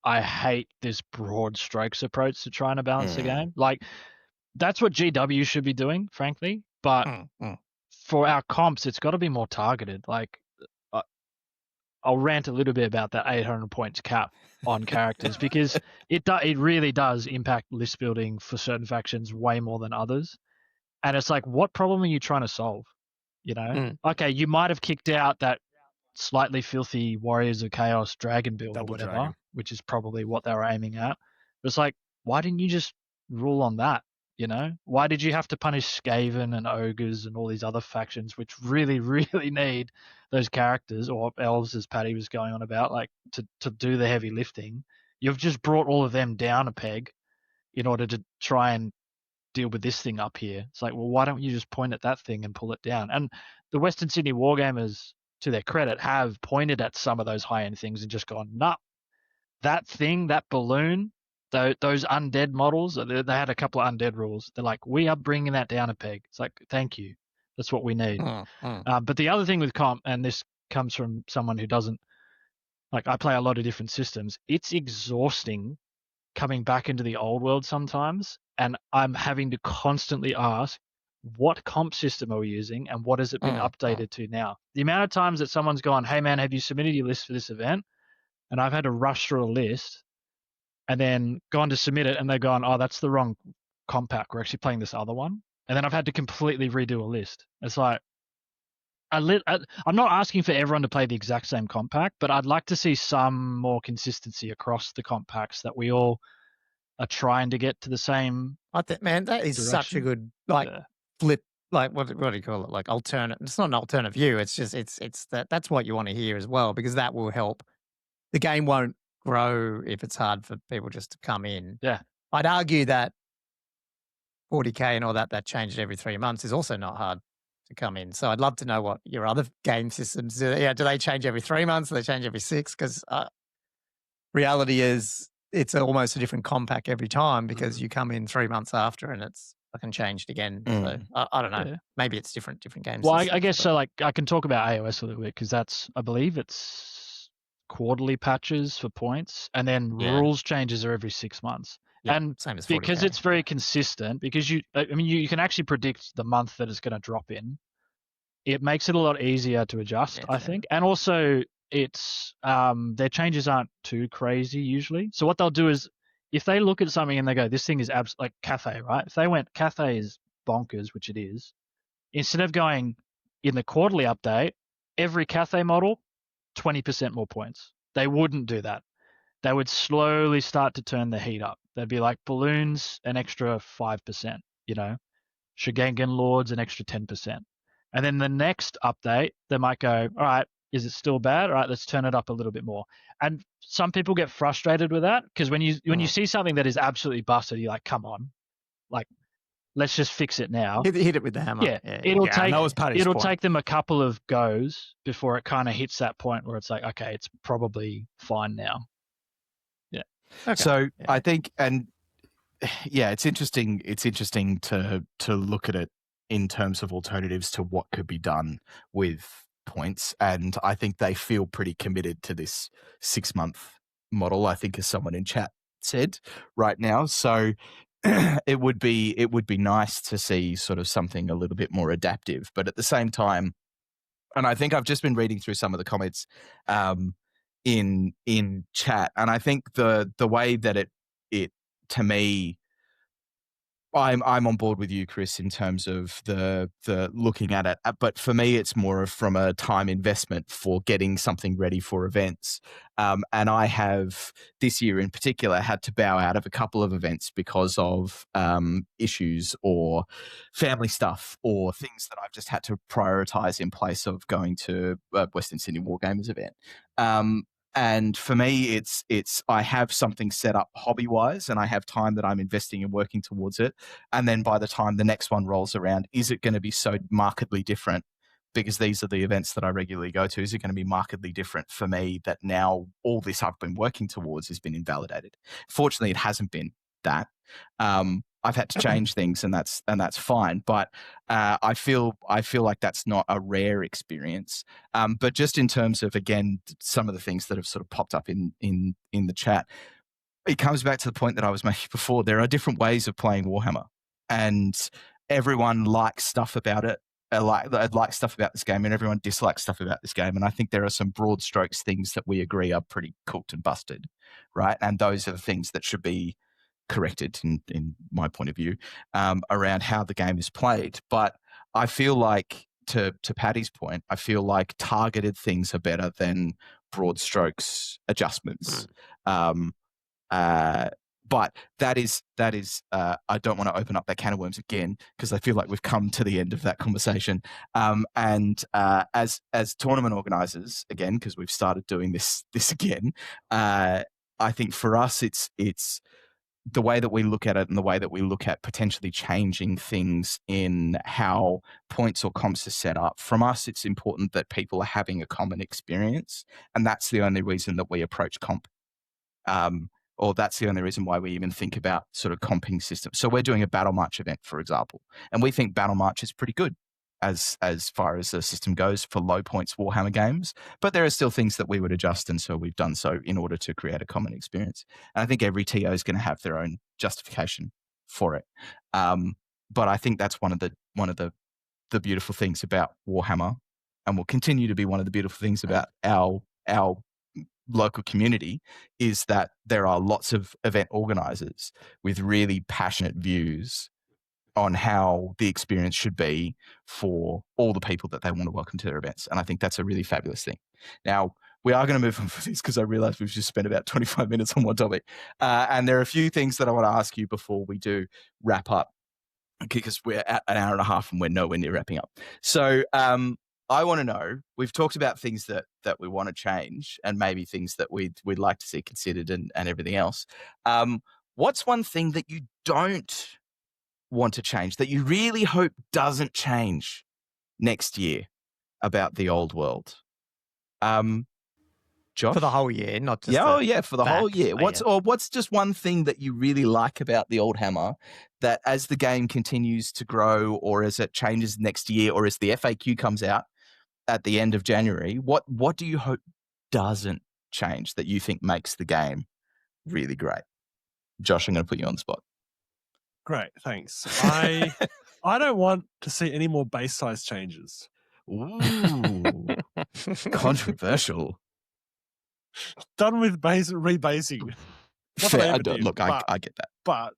I hate this broad strokes approach to trying to balance the game. Like, that's what GW should be doing, frankly. But for our comps, it's got to be more targeted. Like, I'll rant a little bit about that 800 points cap on characters because it really does impact list building for certain factions way more than others. And it's like, what problem are you trying to solve? You know, okay, you might have kicked out that slightly filthy Warriors of Chaos dragon build Double or whatever, dragon. which is probably what they were aiming at. But it's like, why didn't you just rule on that? You know, why did you have to punish Skaven and ogres and all these other factions, which really, really need those characters, or elves, as Paddy was going on about, like to do the heavy lifting? You've just brought all of them down a peg in order to try and deal with this thing up here. It's like, well, why don't you just point at that thing and pull it down? And the Western Sydney Wargamers, to their credit, have pointed at some of those high-end things and just gone, nah, that thing, that balloon, those undead models, they had a couple of undead rules. They're like, we are bringing that down a peg. It's like, thank you. That's what we need. But the other thing with comp, and this comes from someone who doesn't, like, I play a lot of different systems. It's exhausting coming back into the old world sometimes, and I'm having to constantly ask, what comp system are we using and what has it been updated to now? The amount of times that someone's gone, hey man, have you submitted your list for this event? And I've had to rush through a list and then gone to submit it, and they've gone, oh, that's the wrong comp pack. We're actually playing this other one. And then I've had to completely redo a list. It's like, I'm not asking for everyone to play the exact same comp pack, but I'd like to see some more consistency across the comp packs, that we all are trying to get to the same. I think, man, that is such a good flip. Like what do you call it? Like alternate. It's not an alternate view. It's just it's that's what you want to hear as well, because that will help. The game won't grow if it's hard for people just to come in. Yeah, I'd argue that 40K and all that changed every 3 months is also not hard to come in. So I'd love to know what your other game systems do. Yeah, do they change every 3 months? Do they change every 6? Because reality is it's almost a different compact every time, because you come in 3 months after and it's fucking changed again. So I don't know. Yeah. Maybe it's different games. Well, I guess so. Like, I can talk about AOS a little bit, because that's, I believe it's quarterly patches for points, and then rules changes are every 6 months. Yeah, and same as 40K. Because it's very consistent, because you can actually predict the month that it's going to drop in. It makes it a lot easier to adjust, I think. And also, it's their changes aren't too crazy usually. So what they'll do is, if they look at something and they go, this thing is like Cathay, right? If they went, Cathay is bonkers, which it is, instead of going in the quarterly update, every Cathay model, 20% more points. They wouldn't do that. They would slowly start to turn the heat up. They'd be like, balloons, an extra 5%, you know, Shigangan Lords, an extra 10%. And then the next update, they might go, all right, is it still bad? All right, let's turn it up a little bit more. And some people get frustrated with that, because when you see something that is absolutely busted, you're like, come on, like, let's just fix it now. Hit it with the hammer. Yeah, it'll take them a couple of goes before it kind of hits that point where it's like, okay, it's probably fine now. Yeah. Okay. So I think, and yeah, it's interesting. It's interesting to look at it in terms of alternatives to what could be done with points. And I think they feel pretty committed to this 6 month model, I think, as someone in chat said right now. So it would be nice to see sort of something a little bit more adaptive. But at the same time, and I think I've just been reading through some of the comments in chat, and I think the way that it to me, I'm on board with you, Chris, in terms of the looking at it. But for me, it's more of from a time investment for getting something ready for events. And I have, this year in particular, had to bow out of a couple of events because of issues or family stuff or things that I've just had to prioritize in place of going to a Western Sydney Wargamers event. And for me, it's I have something set up hobby-wise, and I have time that I'm investing and working towards it. And then by the time the next one rolls around, is it going to be so markedly different? Because these are the events that I regularly go to. Is it going to be markedly different for me that now all this I've been working towards has been invalidated? Fortunately, it hasn't been that. I've had to change things, and that's fine. But I feel like that's not a rare experience. But just in terms of, again, some of the things that have sort of popped up in the chat, it comes back to the point that I was making before. There are different ways of playing Warhammer, and everyone likes stuff about it. Like stuff about this game, and everyone dislikes stuff about this game. And I think there are some broad strokes things that we agree are pretty cooked and busted, right? And those are the things that should be corrected in my point of view around how the game is played. But I feel like to Paddy's point, I feel like targeted things are better than broad strokes adjustments. But that is I don't want to open up that can of worms again, because I feel like we've come to the end of that conversation. And as tournament organizers, again, because we've started doing this again, I think for us it's the way that we look at it and the way that we look at potentially changing things in how points or comps are set up. From us, it's important that people are having a common experience, and that's the only reason that we approach comp. Or that's the only reason why we even think about sort of comping systems. So we're doing a Battle March event, for example, and we think Battle March is pretty good as far as the system goes for low points Warhammer games, but there are still things that we would adjust, and so we've done so in order to create a common experience. And I think every TO is going to have their own justification for it. But I think that's one of the beautiful things about Warhammer, and will continue to be one of the beautiful things about our local community, is that there are lots of event organizers with really passionate views on how the experience should be for all the people that they want to welcome to their events. And I think that's a really fabulous thing. Now, we are going to move on for this, because I realize we've just spent about 25 minutes on one topic. And there are a few things that I want to ask you before we do wrap up, because we're at an hour and a half and we're nowhere near wrapping up. So I want to know, we've talked about things that we want to change, and maybe things that we'd like to see considered and everything else. What's one thing that you don't want to change, that you really hope doesn't change next year about the old world? Josh? For the whole year, not just for the whole year. What's just one thing that you really like about the old Hammer, that as the game continues to grow, or as it changes next year, or as the FAQ comes out at the end of January, what do you hope doesn't change that you think makes the game really great? Josh, I'm going to put you on the spot. Great, thanks. I don't want to see any more base size changes. Ooh, controversial. Done with rebasing. Not that I ever did, Look, I get that, but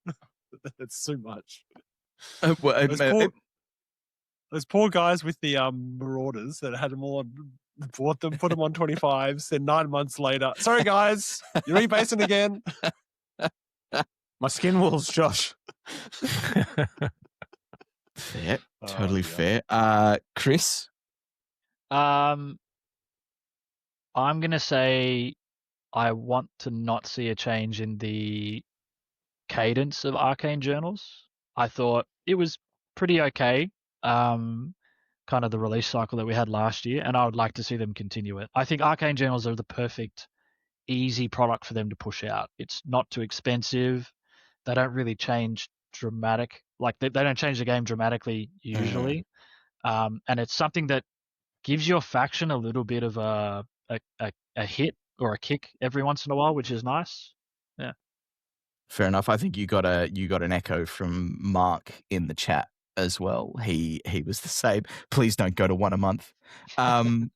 it's too much. Those poor guys with the Marauders that had them all bought them, put them on 25s. Then 9 months later, sorry guys, you're rebasing again. My skin walls, Josh. Fair, totally fair. Chris? I'm going to say I want to not see a change in the cadence of Arcane Journals. I thought it was pretty okay, kind of the release cycle that we had last year, and I would like to see them continue it. I think Arcane Journals are the perfect, easy product for them to push out. It's not too expensive. They don't really change they don't change the game dramatically usually. And it's something that gives your faction a little bit of a hit or a kick every once in a while, which is nice. Yeah. Fair enough. I think you got an echo from Mark in the chat as well. He was the same. Please don't go to one a month. Paddy?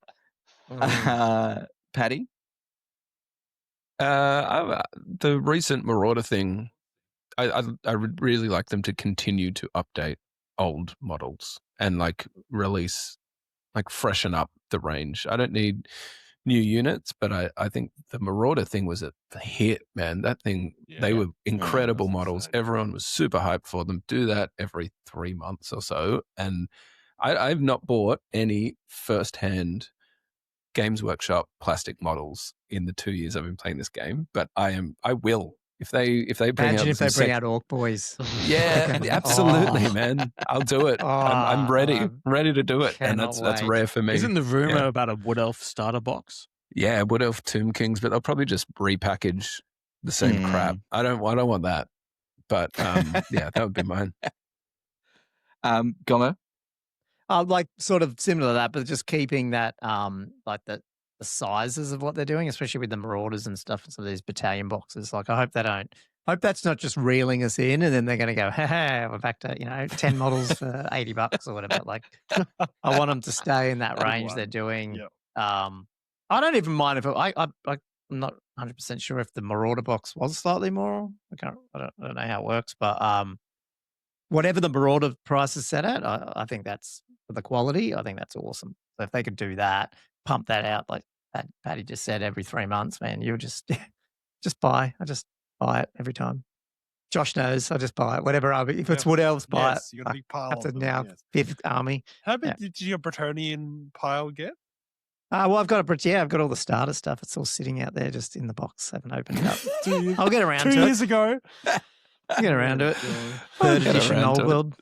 The recent Marauder thing, I would really like them to continue to update old models and release, freshen up the range. I don't need new units, but I think the Marauder thing was a hit, man. That thing, they were incredible models. Everyone was super hyped for them. Do that every 3 months or so. And I've not bought any first-hand Games Workshop plastic models in the 2 years I've been playing this game, but I will. If they bring out Orc Boys. Yeah, absolutely, man. I'll do it. I'm ready to do it, and that's rare for me. Isn't the rumor about a Wood Elf starter box? Yeah, Wood Elf Tomb Kings, but they'll probably just repackage the same crap. I don't want that, but yeah, that would be mine. Gommo? Sort of similar to that, but just keeping that the sizes of what they're doing, especially with the Marauders and stuff, and some of these battalion boxes. I hope that's not just reeling us in, and then they're going to go, we're back to 10 models for $80 or whatever. I want them to stay in that range they're doing. Yep. I don't even mind if I'm not 100% sure if the Marauder box was slightly more. I don't know how it works, but whatever the Marauder price is set at, I think that's the quality, I think that's awesome. So if they could do that, pump that out like Paddy just said every 3 months, man, you'll just buy. I just buy it every time. Josh knows I just buy it. Whatever army. If it's Wood Elves, buy Yes, it. you got a big pile Up to of them, now, yes. 5th army. How big did your Bretonnian pile get? Well, I've got I've got all the starter stuff. It's all sitting out there just in the box. I haven't opened it up. I'll get around to it. 2 years ago. I'll get around to it. I'll 3rd get edition around Old to it. World.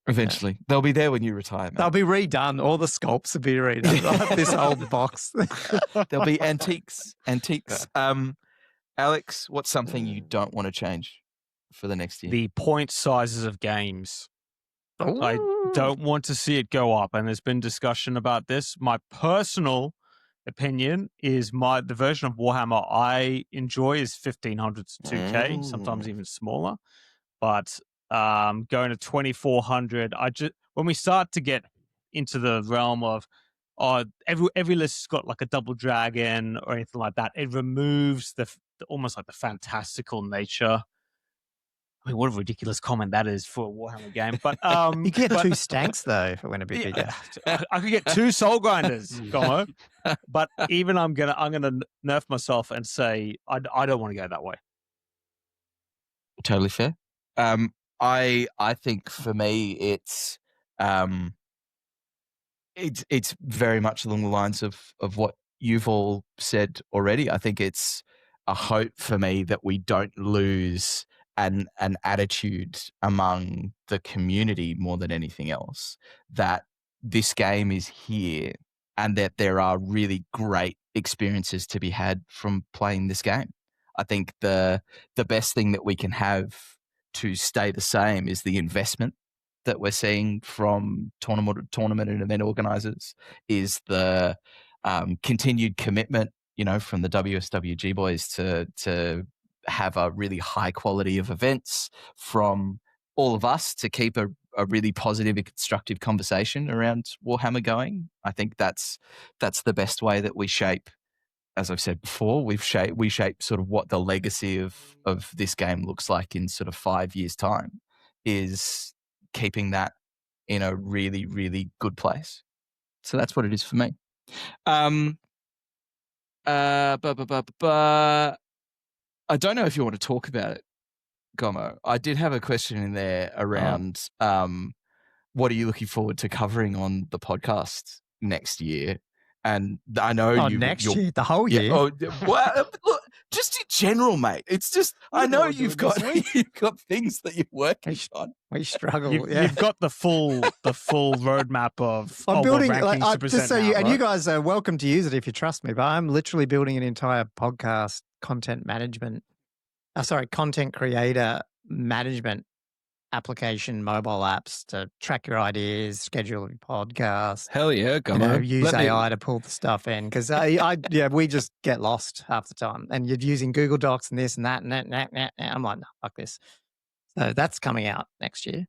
Eventually. They'll be there when you retire, mate. They'll be redone. All the sculpts will be redone. I'll have this old box. There'll be antiques. Alex, what's something you don't want to change for the next year? The point sizes of games. I don't want to see it go up, and there's been discussion about this. My personal opinion is the version of Warhammer I enjoy is 1500 to 2K, sometimes even smaller. But going to 2400, when we start to get into the realm of every list's got like a double dragon or anything like that, it removes the almost like the fantastical nature. I mean, what a ridiculous comment that is for a Warhammer game. But you get 2 stanks though if it went a bit bigger. I could get 2 soul grinders, Gommo. But even I'm gonna nerf myself and say I don't want to go that way. Totally fair. I think for me it's very much along the lines of what you've all said already. I think it's a hope for me that we don't lose an attitude among the community more than anything else, that this game is here and that there are really great experiences to be had from playing this game. I think the best thing that we can have to stay the same is the investment that we're seeing from tournament and event organizers, is the continued commitment, from the WSWG boys to have a really high quality of events, from all of us to keep a really positive and constructive conversation around Warhammer going. I think that's the best way that we shape, as I've said before, we shape sort of what the legacy of this game looks like in sort of 5 years' time, is keeping that in a really, really good place. So that's what it is for me. I don't know if you want to talk about it, Gommo. I did have a question in there around what are you looking forward to covering on the podcast next year? And I know next year, the whole year. Well, look, just in general, mate. It's just I know you've got things that you're working on. We struggle. You've got the full roadmap of I'm building rankings to present just so now, you, and right? you guys are welcome to use it if you trust me. But I'm literally building an entire podcast content creator management application, mobile apps to track your ideas, schedule your podcast. Hell yeah, Gommo. Use AI to pull the stuff in, because we just get lost half the time. And you're using Google Docs and this and that and that. I'm like, no, fuck this. So that's coming out next year.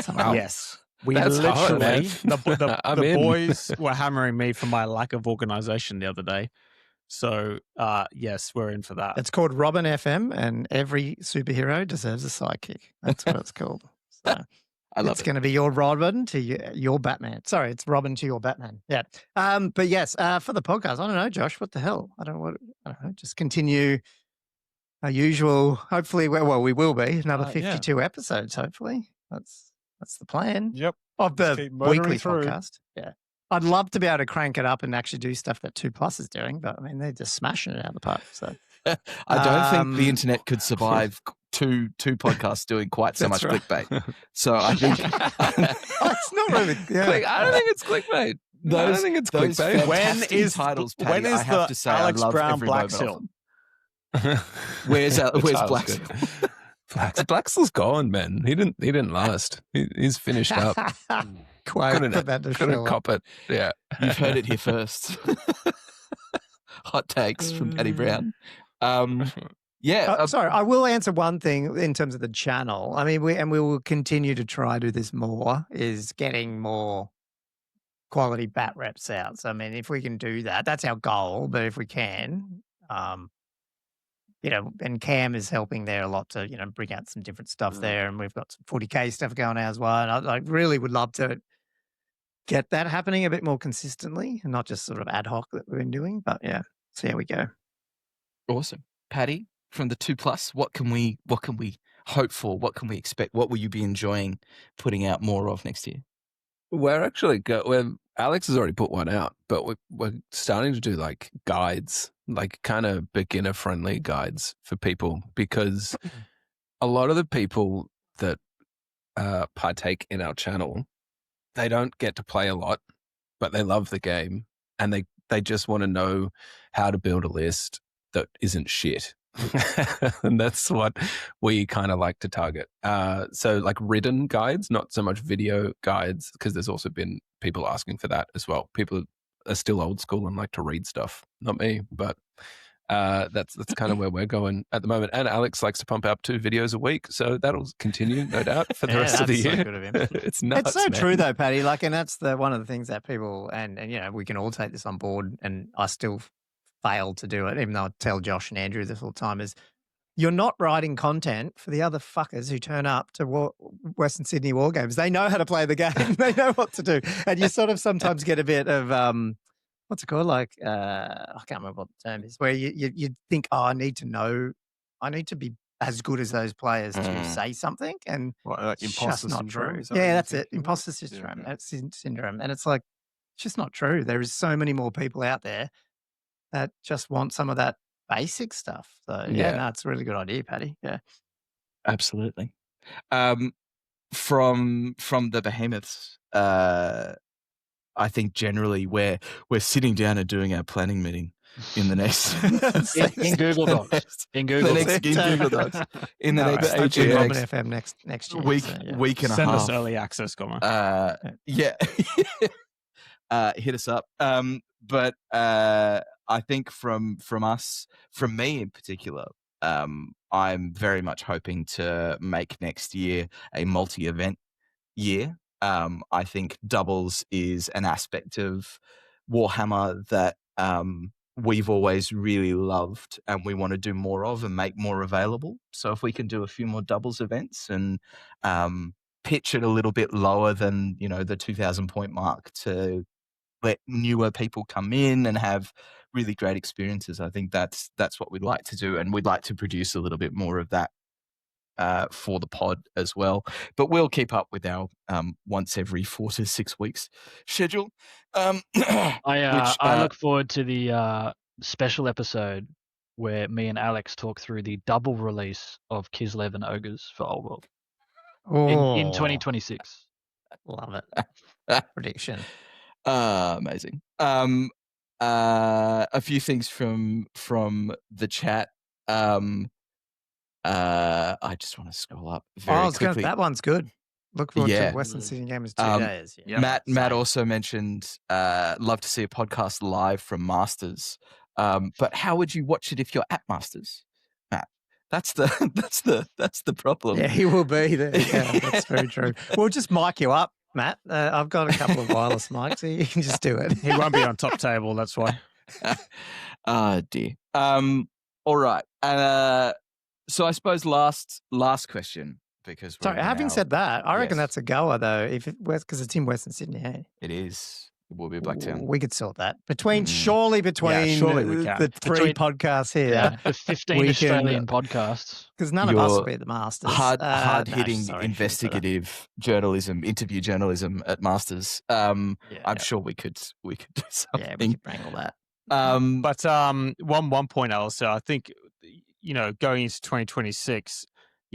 Yes. We literally, the boys were hammering me for my lack of organization the other day. So, yes, we're in for that. It's called Robin FM, and every superhero deserves a sidekick. That's what it's called. So I love it's it. going to be your Robin to your Batman. Sorry, it's Robin to your Batman. Yeah. But yes, for the podcast, I don't know, Josh, what the hell? I don't know. Just continue our usual. Hopefully, we will be another 52 episodes. Hopefully, that's the plan. Yep. Of the weekly through. podcast. Yeah. I'd love to be able to crank it up and actually do stuff that 2+ is doing, but I mean, they're just smashing it out of the park. So I don't think the internet could survive two podcasts doing quite so much clickbait. So I think it's not really. Yeah. I don't think it's clickbait. I don't think it's clickbait. When is titles? Paddy, when is I have the to say, Alex I love Brown every Black moment of Seal? them. Where's Black? Blackstill's gone, man. He didn't last. He's finished up. Couldn't cop it. Yeah, you've heard it here first. Hot takes from Paddy Brown. Sorry, I will answer one thing in terms of the channel. I mean, we will continue to try to do this more, is getting more quality bat reps out. So, I mean, if we can do that, that's our goal. But if we can, and Cam is helping there a lot to, bring out some different stuff there. And we've got some 40K stuff going out as well. And I really would love to get that happening a bit more consistently and not just sort of ad hoc that we've been doing. But yeah, so here we go. Awesome. Paddy, from the 2+, what can we hope for? What can we expect? What will you be enjoying putting out more of next year? We're actually Alex has already put one out, but we're starting to do like guides, like kind of beginner friendly guides for people, because a lot of the people that partake in our channel, they don't get to play a lot, but they love the game, and they just want to know how to build a list that isn't shit. And that's what we kind of like to target. So like written guides, not so much video guides, because there's also been people asking for that as well. People are still old school and like to read stuff. Not me, but that's kind of where we're going at the moment. And Alex likes to pump out 2 videos a week, so that'll continue, no doubt, for the rest of the year. So good of him. It's nuts. It's so man. true though, Paddy. Like, and that's one of the things that people and you know, we can all take this on board, and I still fail to do it, even though I tell Josh and Andrew this all the time, is you're not writing content for the other fuckers who turn up to Western Sydney War Games. They know how to play the game. They know what to do. And you sort of sometimes get a bit of, what's it called? Like, I can't remember what the term is, where you think, oh, I need to be as good as those players to say something. And like it's imposter just not syndrome? true. Is that Yeah, what that's you're it. thinking of? Imposter syndrome. That's syndrome. And it's like, it's just not true. There is so many more people out there that just want some of that basic stuff. So yeah, no, it's a really good idea, Paddy. Yeah. Absolutely. From the Behemoths, I think generally we're sitting down and doing our planning meeting in the next in Google Docs. In Google Docs. In the next FM next year. Week and a Send half. us early access, Gommo. Yeah. Hit us up. But I think from me in particular, I'm very much hoping to make next year a multi-event year. I think doubles is an aspect of Warhammer that we've always really loved and we want to do more of and make more available. So if we can do a few more doubles events and pitch it a little bit lower than, the 2,000 point mark to let newer people come in and have really great experiences, I think that's what we'd like to do. And we'd like to produce a little bit more of that for the pod as well. But we'll keep up with our once every 4 to 6 weeks schedule. I look forward to the special episode where me and Alex talk through the double release of Kislev and Ogres for Old World in 2026. Love it. Prediction. Amazing. A few things from the chat. I just want to scroll up very quickly. That one's good. Look forward to Western Sydney Games 2 days. Yeah. Matt also mentioned love to see a podcast live from Masters. But how would you watch it if you're at Masters, Matt? That's the problem. Yeah, he will be there. Yeah, that's very true. We'll just mic you up, Matt. I've got a couple of wireless mics, so you can just do it. He won't be on top table, that's why. Dear. All right. So I suppose last question, because having said that, I reckon that's a goer though. Because it's in Western Sydney. Hey? It is. It will be Blacktown. We could sort that surely between the 3 podcasts here. Yeah, the 15 Australian podcasts. Because none of us will be at the Masters. Hard-hitting investigative journalism, interview journalism at Masters. I'm sure we could do something. Yeah, we could wrangle that. But one point, also, I think, going into 2026,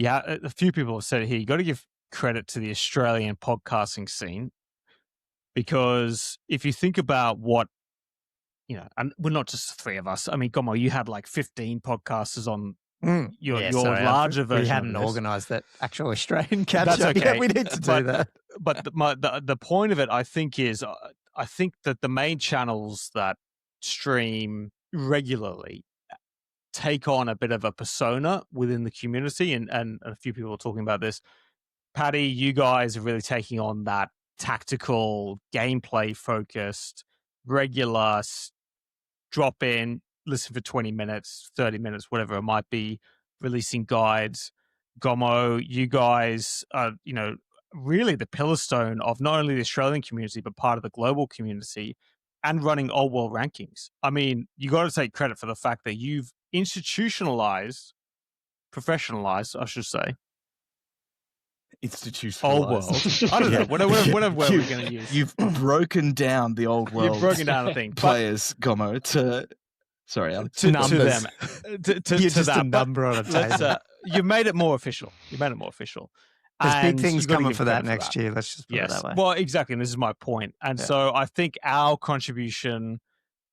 a few people have said it here, you got to give credit to the Australian podcasting scene, because if you think about what, and we're not just the 3 of us. I mean, Gommo, you had like 15 podcasters on your larger version. We hadn't organised that actual Australian catch. That's okay. Yeah, we need to do that. But the point of it, I think, is I think that the main channels that stream regularly take on a bit of a persona within the community, and a few people are talking about this. Paddy, you guys are really taking on that tactical, gameplay focused, regular drop in, listen for 20 minutes, 30 minutes, whatever it might be, releasing guides. Gommo, you guys are, really the pillarstone of not only the Australian community, but part of the global community and running old world rankings. I mean, you got to take credit for the fact that you've institutionalized, professionalized, I should say, institutionalized. Old world. I don't know. Whatever word we're going to use. You've broken down the old world. You've broken down a thing. Players, Gommo, to... Sorry, Alex. To them. You're just that. a number on a table. You made it more official. There's big And things you've got to coming give for that credit next year. Let's just put it that way. Well, exactly. And this is my point. And so I think our contribution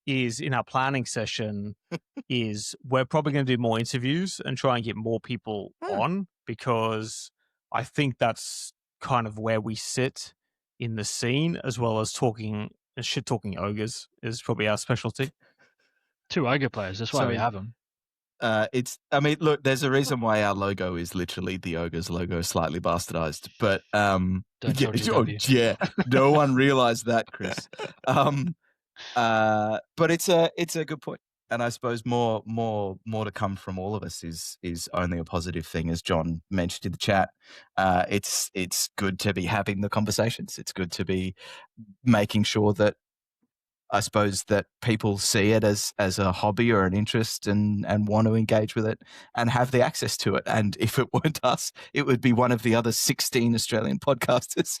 is in our planning session is we're probably going to do more interviews and try and get more people on, because I think that's kind of where we sit in the scene, as well as talking ogres is probably our specialty. 2 ogre players. That's why we have them. Look, there's a reason why our logo is literally the ogre's logo, slightly bastardized. But no one realized that, Chris. But it's a good point, and I suppose more to come from all of us is only a positive thing, as John mentioned in the chat. It's good to be having the conversations. It's good to be making sure that, I suppose, that people see it as a hobby or an interest and want to engage with it and have the access to it. And if it weren't us, it would be one of the other 16 Australian podcasters.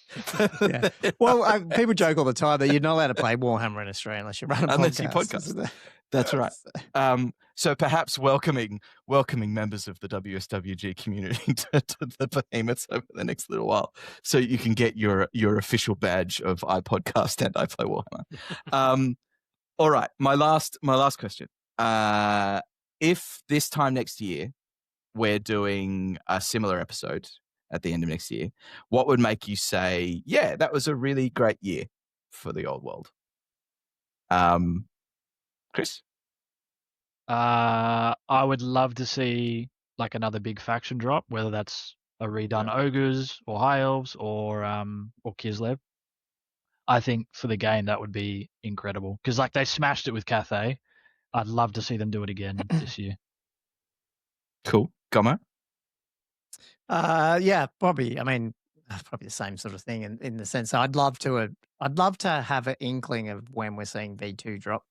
Well, people joke all the time that you're not allowed to play Warhammer in Australia unless you run a podcast. That's right. So perhaps welcoming members of the WSWG community to the Behemoths over the next little while, so you can get your official badge of I podcast and I play Warhammer. All right, my last question. If this time next year we're doing a similar episode at the end of next year, what would make you say, yeah, that was a really great year for the old world? Chris? I would love to see like another big faction drop, whether that's a redone ogres or high elves or Kislev. I think for the game that would be incredible, because like they smashed it with Cathay. I'd love to see them do it again this year. Cool. Gommo? Yeah, probably. I mean, probably the same sort of thing in the sense I'd love to have an inkling of when we're seeing V2 drop,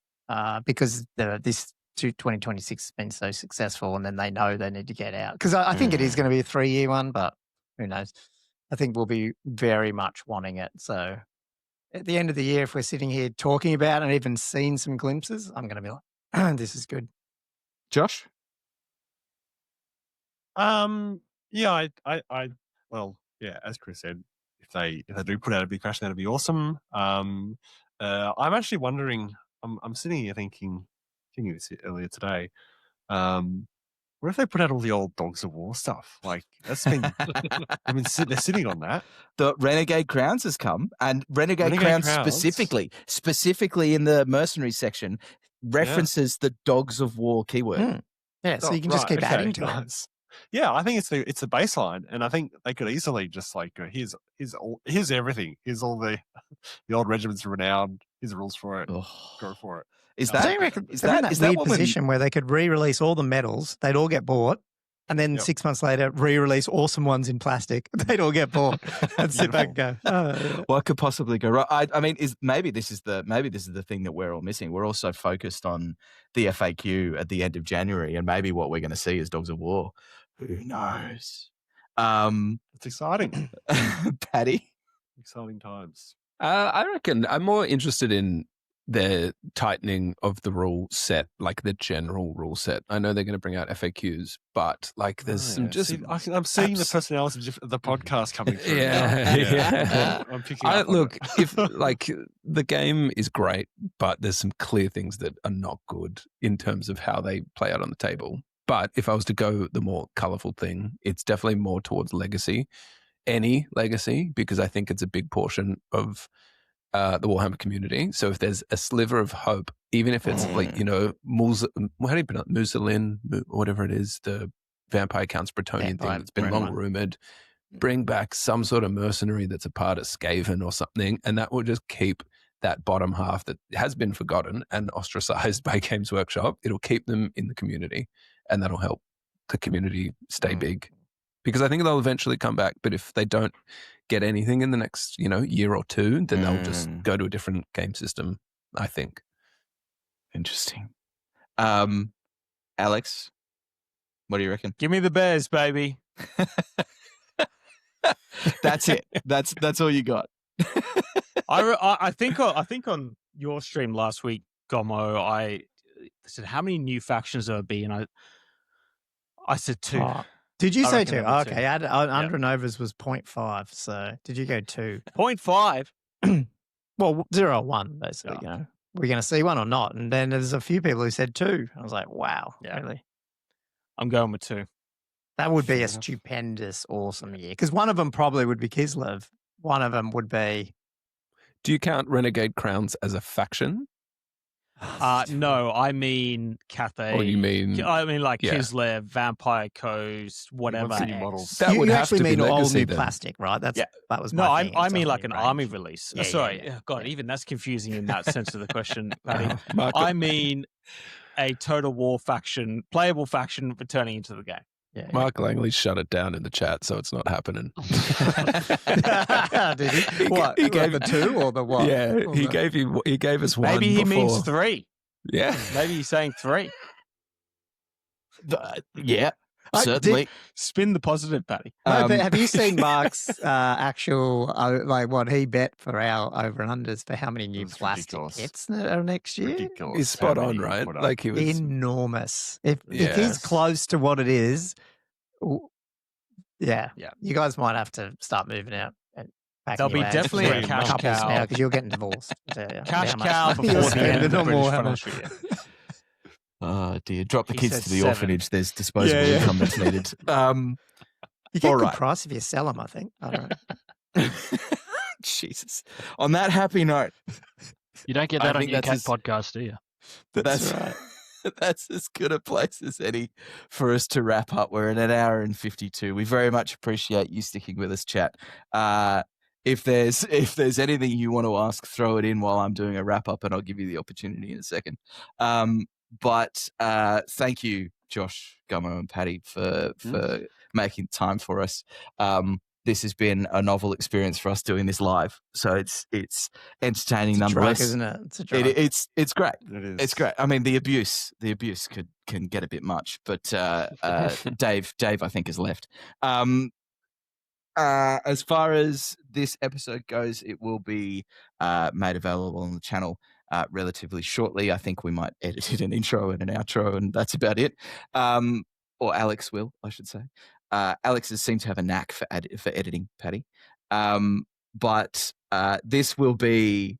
because this 2026 has been so successful, and then they know they need to get out. Because I think it is going to be a 3-year one, but who knows? I think we'll be very much wanting it. So at the end of the year, if we're sitting here talking about it and even seeing some glimpses, I'm going to be like, this is good. Josh? Yeah, as Chris said, if they do put out a big faction, that'd be awesome. I'm actually wondering, I'm sitting here thinking this earlier today. What if they put out all the old Dogs of War stuff? Like that's been, they're sitting on that. The Renegade Crowns has come, and Renegade Crowns specifically in the mercenary section references the Dogs of War keyword. Yeah, so you can just keep adding to it. Yeah, I think it's a baseline, and I think they could easily just like go, here's everything. Here's all the old regiments renowned. Here's the rules for it. Go for it. Is that weird position where they could re-release all the medals? They'd all get bought, and then 6 months later, re-release awesome ones in plastic. They'd all get bought and sit back and go, what could possibly go wrong? I mean, maybe this is the thing that we're all missing. We're also focused on the FAQ at the end of January, and maybe what we're going to see is Dogs of War. Who knows? It's exciting. Paddy? Exciting times. I reckon I'm more interested in the tightening of the rule set, like the general rule set. I know they're going to bring out FAQs, but like there's some just... I'm seeing the personalities of the podcast coming through. Yeah. I'm picking up look, if like the game is great, but there's some clear things that are not good in terms of how they play out on the table. But if I was to go the more colourful thing, it's definitely more towards legacy, any legacy, because I think it's a big portion of the Warhammer community. So if there's a sliver of hope, even if it's like, how do you pronounce Musalin, whatever it is, the Vampire Counts Bretonian thing that's been long rumoured, bring back some sort of mercenary that's a part of Skaven or something, and that will just keep that bottom half that has been forgotten and ostracized by Games Workshop. It'll keep them in the community, and that'll help the community stay big. Because I think they'll eventually come back, but if they don't get anything in the next, year or two, then they'll just go to a different game system, I think. Interesting. Alex, what do you reckon? Give me the Bears, baby. That's it. That's all you got. I think on your stream last week, Gommo, I said how many new factions there would be, and I said 2. Oh, did you I say reckon 2? it'll be 2. Okay, Under and Overs was 0.5. So did you go 2? 0.5. Well, 0 or 1, basically. We're going to see one or not, and then there's a few people who said 2. I was like, wow, really? I'm going with 2. That would be a stupendous, awesome year. Because one of them probably would be Kislev. One of them would be. Do you count Renegade Crowns as a faction? No, I mean Cathay. Or you mean? I mean like Kislev, Vampire Coast, whatever. That would you have actually to be mean all Legacy new then. plastic, right? That was No, my thing. I It's mean all like new an range. army release. Yeah, Sorry, yeah. God, even that's confusing in that sense of the question, Paddy. Mark, I mean a Total War faction, playable faction returning into the game. Yeah. Mark Langley shut it down in the chat, so it's not happening. Did he? What? He gave the 2 or the what? Yeah, Or he the- gave us one. Maybe he means before. 3. Yeah, Maybe he's saying 3. Yeah, I certainly. Spin the positive, Paddy. No, but have you seen Mark's actual, like what he bet for our over and unders for how many new plastic hits next year? he's spot on, right? Like he was. Enormous. If Yeah. he's close to what it is, Yeah. you guys might have to start moving out. And packing There'll be your bags definitely for a cash couples cow. now because you're getting divorced. So, yeah, Cash how much cow money you're before the end spending of the on British Warhammer. financial year. Oh dear! Drop the He kids said to the 7. orphanage. There's disposable Yeah, yeah. income that's needed. You get All a good right. price if you sell them, I think. I don't know. Jesus. On that happy note, You don't get I that on think your that's cat podcast, do you? that's right. that's as good a place as any for us to wrap up. We're in 1 hour and 52. We very much appreciate you sticking with us, chat. If there's anything you want to ask, throw it in while I'm doing a wrap up, and I'll give you the opportunity in a second. But thank you, Josh, Gommo, and Paddy for making time for us. This has been a novel experience for us doing this live, so it's entertaining It's a drug, nonetheless. isn't it? It's a drug. It's great. It is. It's great. I mean, the abuse can get a bit much, but Dave, I think, has left. As far as this episode goes, it will be made available on the channel relatively shortly. I think we might edit in an intro and an outro, and that's about it. Or Alex will, I should say. Alex seems to have a knack for editing, Paddy. But this will be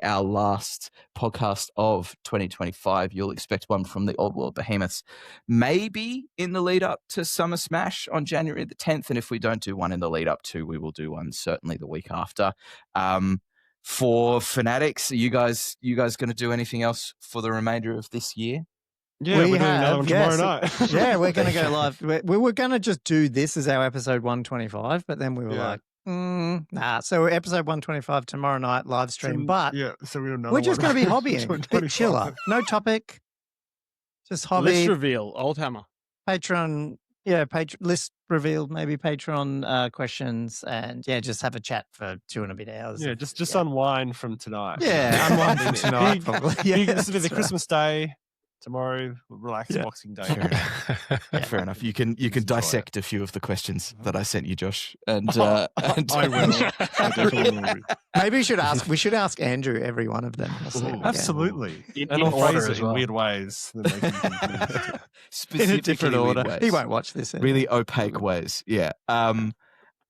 our last podcast of 2025. You'll expect one from the Old World Behemoths, maybe in the lead up to Summer Smash on January the 10th. And if we don't do one in the lead up to, we will do one certainly the week after. For Fanatics, are you guys going to do anything else for the remainder of this year? Yeah, we're doing another one tomorrow night. Yeah, we're going to go live. We were going to just do this as our episode 125, but then we were like, nah. So episode 125 tomorrow night live stream, but so we're just going to be hobbying, a bit chiller, no topic, just hobby. List reveal, Old Hammer. Patreon, list revealed, maybe Patreon questions, and just have a chat for 2 and a bit hours. Yeah, just unwind from tonight. Yeah, unwind from tonight, probably. Yeah, this will be the that's Christmas day. Tomorrow, relax Boxing Day. Fair enough. You can dissect a few of the questions that I sent you, Josh. And, I will. I definitely will. Maybe we should ask Andrew every one of them. Absolutely. In And I'll order phrase it as in well. weird ways. That make you confused. In a different Specifically weird order. ways. He won't watch this. Really opaque ways. Yeah.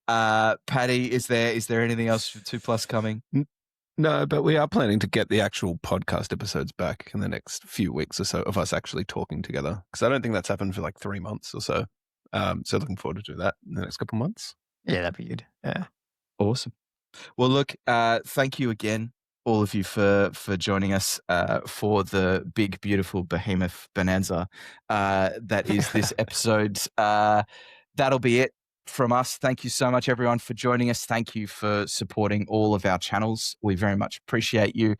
Paddy, is there anything else for 2+ coming? No, but we are planning to get the actual podcast episodes back in the next few weeks or so of us actually talking together, because I don't think that's happened for like 3 months or so. So looking forward to do that in the next couple of months. Yeah, that'd be good. Yeah. Awesome. Well, look, thank you again, all of you, for joining us for the big, beautiful Behemoth bonanza that is this episode. That'll be it from us, thank you so much, everyone, for joining us. Thank you for supporting all of our channels. We very much appreciate you.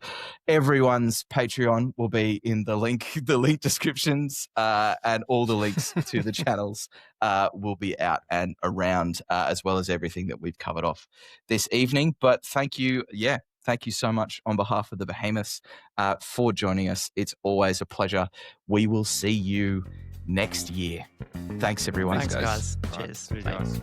Everyone's Patreon will be in the link descriptions, and all the links to the channels will be out and around, as well as everything that we've covered off this evening. But thank you. Thank you so much on behalf of the Behemoths for joining us. It's always a pleasure. We will see you next year. Thanks, everyone. Thanks, guys. Cheers. See you guys.